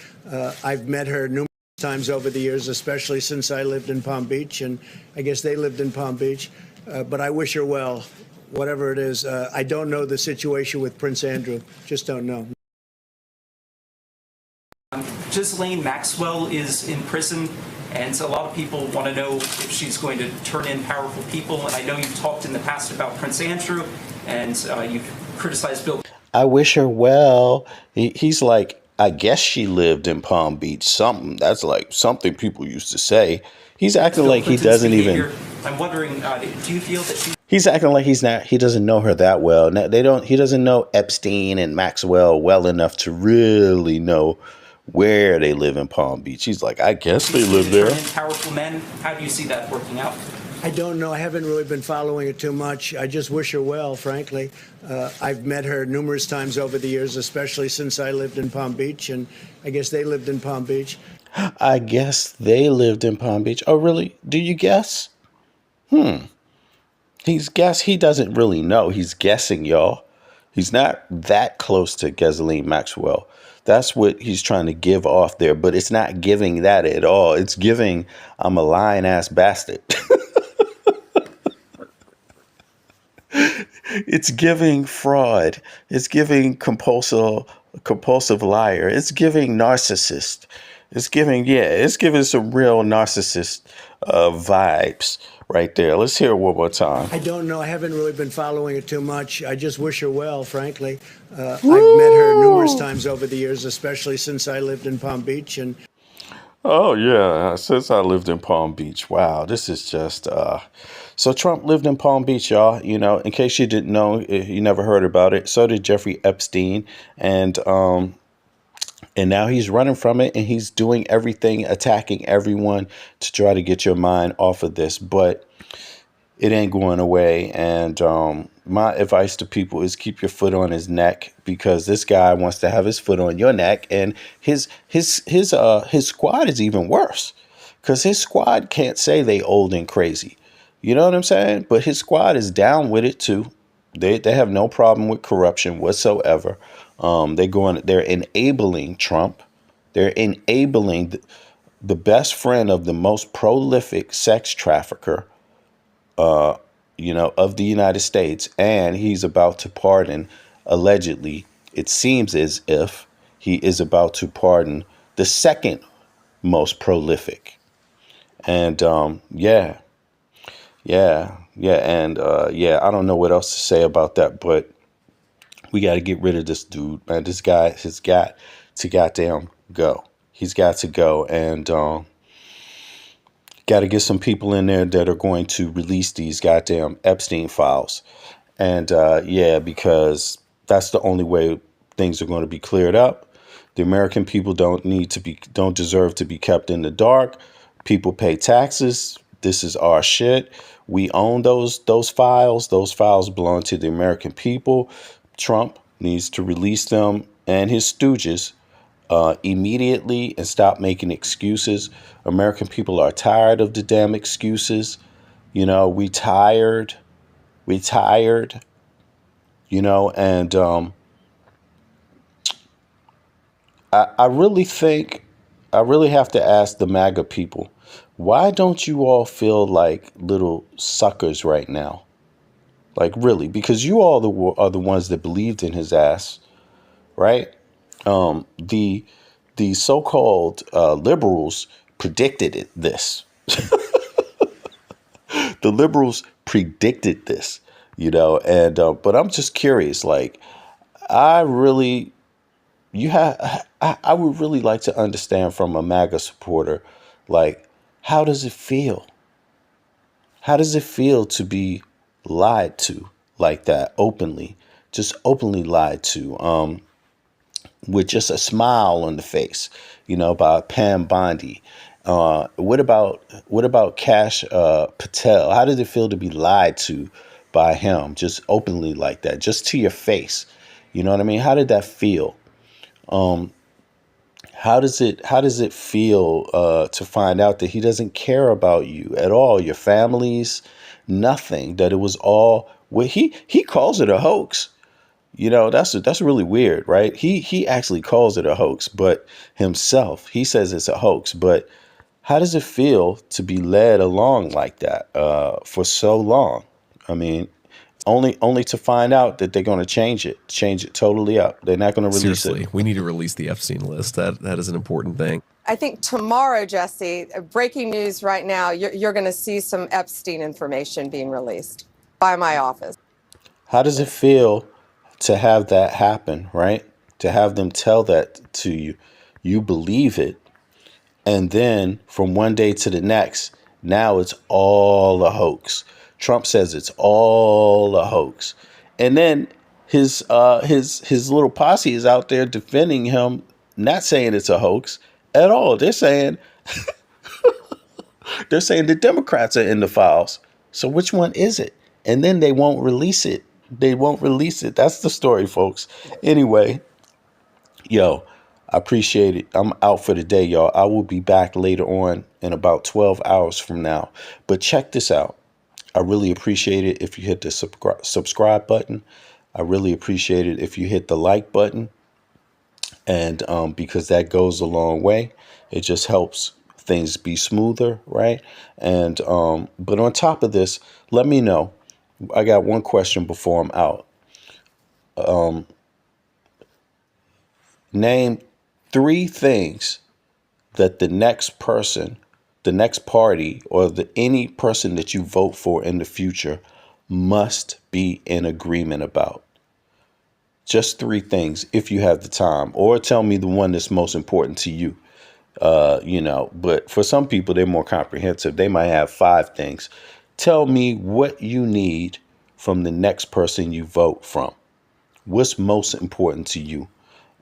I've met her numerous times over the years, especially since I lived in Palm Beach, and I guess they lived in Palm Beach. But I wish her well, whatever it is. I don't know the situation with Prince Andrew. Just don't know. Ghislaine Maxwell is in prison, and a lot of people want to know if she's going to turn in powerful people. And I know you've talked in the past about Prince Andrew, and you've criticized Bill. I wish her well. He's like, I guess she lived in Palm Beach. Something that's like something people used to say. He's acting like he doesn't even. I'm wondering, do you feel that she? He's acting like he's not. He doesn't know her that well. Now, he doesn't know Epstein and Maxwell well enough to really know where they live in Palm Beach. He's like, I guess they live there. Powerful men. How do you see that working out? I don't know. I haven't really been following it too much. I just wish her well, frankly. I've met her numerous times over the years, especially since I lived in Palm Beach, and I guess they lived in Palm Beach. I guess they lived in Palm Beach. Oh, really? Do you guess? He doesn't really know. He's guessing, y'all. He's not that close to Ghislaine Maxwell. That's what he's trying to give off there, but it's not giving that at all. It's giving, I'm a lying ass bastard. It's giving fraud. It's giving compulsive liar. It's giving narcissist. It's giving some real narcissist vibes right there. Let's hear it one more time. I don't know. I haven't really been following it too much. I just wish her well, frankly. I've met her numerous times over the years, especially since I lived in Palm Beach. And oh, yeah, since I lived in Palm Beach. Wow, this is just... So Trump lived in Palm Beach, y'all. You know, in case you didn't know, you never heard about it. So did Jeffrey Epstein. And now he's running from it, and he's doing everything, attacking everyone to try to get your mind off of this. But it ain't going away. And my advice to people is keep your foot on his neck, because this guy wants to have his foot on your neck. And his squad is even worse, because his squad can't say they old and crazy. You know what I'm saying? But his squad is down with it, too. They have no problem with corruption whatsoever. They're enabling Trump. They're enabling the best friend of the most prolific sex trafficker, of the United States. And he's about to pardon, allegedly, it seems as if he is about to pardon the second most prolific. And I don't know what else to say about that, but we got to get rid of this dude, man. This guy has got to goddamn go. He's got to go, and got to get some people in there that are going to release these goddamn Epstein files. And because that's the only way things are going to be cleared up. The American people don't deserve to be kept in the dark. People pay taxes. This is our shit. We own those files. Those files belong to the American people. Trump needs to release them and his stooges immediately and stop making excuses. American people are tired of the damn excuses. We tired. And I really have to ask the MAGA people, why don't you all feel like little suckers right now? Like, really? Because you all are the ones that believed in his ass, right? The so-called liberals predicted this. The liberals predicted this, but I'm just curious. Like, I would really like to understand from a MAGA supporter, like, how does it feel? How does it feel to be lied to like that, openly, just openly lied to, with just a smile on the face, by Pam Bondi? What about Cash Patel? How does it feel to be lied to by him, just openly like that, just to your face? You know what I mean? How did that feel? How does it feel to find out that he doesn't care about you at all, your families, nothing, that it was all, he calls it a hoax. That's really weird, right? He actually calls it a hoax, but himself, he says it's a hoax. But how does it feel to be led along like that for so long? I mean, only to find out that they're going to change it totally up. They're not going to release Seriously, we need to release the Epstein list. That is an important thing. I think tomorrow, Jesse, breaking news right now, you're going to see some Epstein information being released by my office. How does it feel to have that happen, right? To have them tell that to you, you believe it, and then from one day to the next, now it's all a hoax. Trump says it's all a hoax, and then his little posse is out there defending him, not saying it's a hoax at all. They're saying the Democrats are in the files. So which one is it? And then they won't release it. They won't release it. That's the story, folks. Anyway, yo, I appreciate it. I'm out for the day, y'all. I will be back later on in about 12 hours from now. But check this out. I really appreciate it if you hit the subscribe button. I really appreciate it if you hit the like button. And because that goes a long way. It just helps things be smoother, right? And but on top of this, let me know. I got one question before I'm out. Name 3 things that the next person, the next party, or any person that you vote for in the future must be in agreement about. Just 3 things if you have the time, or tell me the one that's most important to you. But for some people, they're more comprehensive. They might have 5 things. Tell me what you need from the next person you vote from. What's most important to you?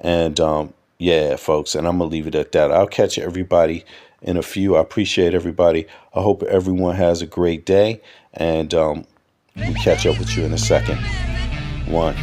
And yeah, folks, and I'm going to leave it at that. I'll catch everybody in a few. I appreciate everybody. I hope everyone has a great day. And we'll catch up with you in a second. 1.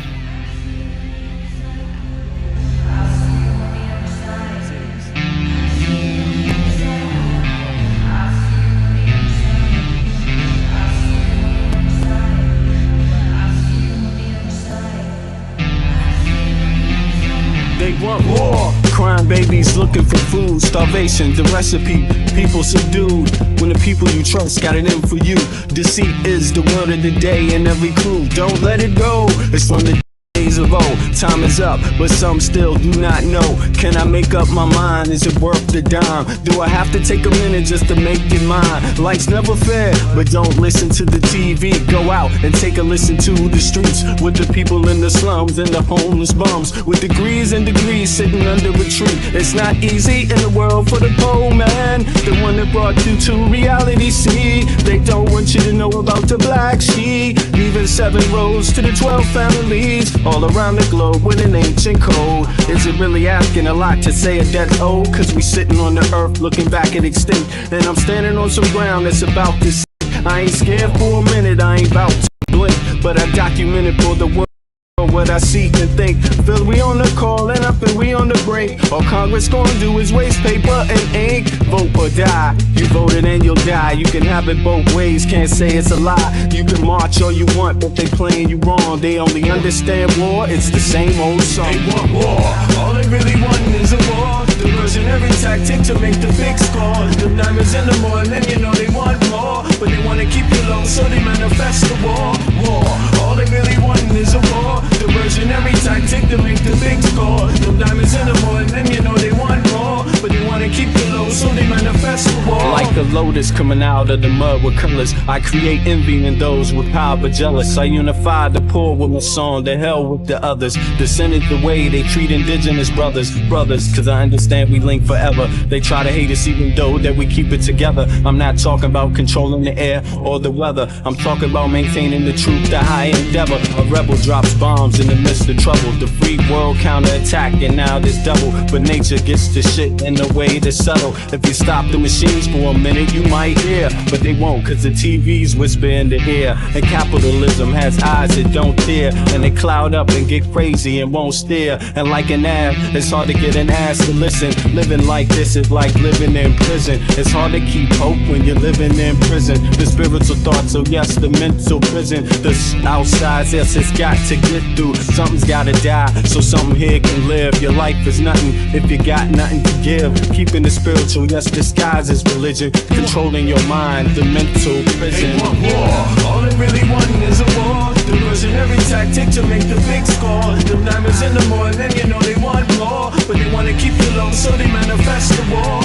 They want war. Crying babies looking for food. Starvation, the recipe. People subdued. When the people you trust got it in for you. Deceit is the word of the day in every clue. Don't let it go. It's from the days of old. Time is up, but some still do not know. Can I make up my mind? Is it worth the dime? Do I have to take a minute just to make it mine? Life's never fair, but don't listen to the TV. Go out and take a listen to the streets with the people in the slums and the homeless bums with degrees and degrees sitting under a tree. It's not easy in the world for the poor man, the one that brought you to reality. See, they don't want you to know about the black sheep. Leaving 7 roads to the 12 families all around the globe with an ancient code. Is it really asking a lot to say a death old? Cause we sitting on the earth looking back at extinct, and I'm standing on some ground that's about to sink. I ain't scared for a minute, I ain't about to blink, but I documented for the world what I see and think. Feel we on the call and up and we on the break. All Congress gonna do is waste paper and ink. Vote or die. You voted and you'll die. You can have it both ways, can't say it's a lie. You can march all you want, but they playing you wrong. They only understand war, it's the same old song. They want war, all they really want is a war. Diversionary tactic to make the big score. The diamonds in the morning, you know they want more, but they wanna keep you low, so they manifest the war. War, all they really want is a war. Diversionary tactic to make the big score. The diamonds in the morning, you know they want more, but they wanna keep you low, so they manifest the war. Like a lotus coming out of the mud with colors, I create envy in those with power but jealous. I unify the poor with my song, the hell with the others. Descended the way they treat indigenous brothers. Cause I understand we link forever. They try to hate us even though that we keep it together. I'm not talking about controlling the air or the weather. I'm talking about maintaining the truth, the high endeavor. A rebel drops bombs in the midst of trouble. The free world counterattack and now there's double. But nature gets the shit in the way that's subtle. If you stop the machines for a minute you might hear, but they won't cause the TV's whisper in the ear. And capitalism has eyes that don't tear, and they cloud up and get crazy and won't steer. And like an ab, it's hard to get an ass to listen. Living like this is like living in prison. It's hard to keep hope when you're living in prison. The spiritual thoughts, so yes, the mental prison. The outside, yes, it's got to get through. Something's gotta die, so something here can live. Your life is nothing if you got nothing to give. Keeping the spiritual, yes, disguised as religion. Controlling your mind, the mental prison. They want war, all they really want is a war. Diversionary tactic to make the big score. The diamonds in the morning, you know they want more, but they wanna keep you low, so they manifest the war.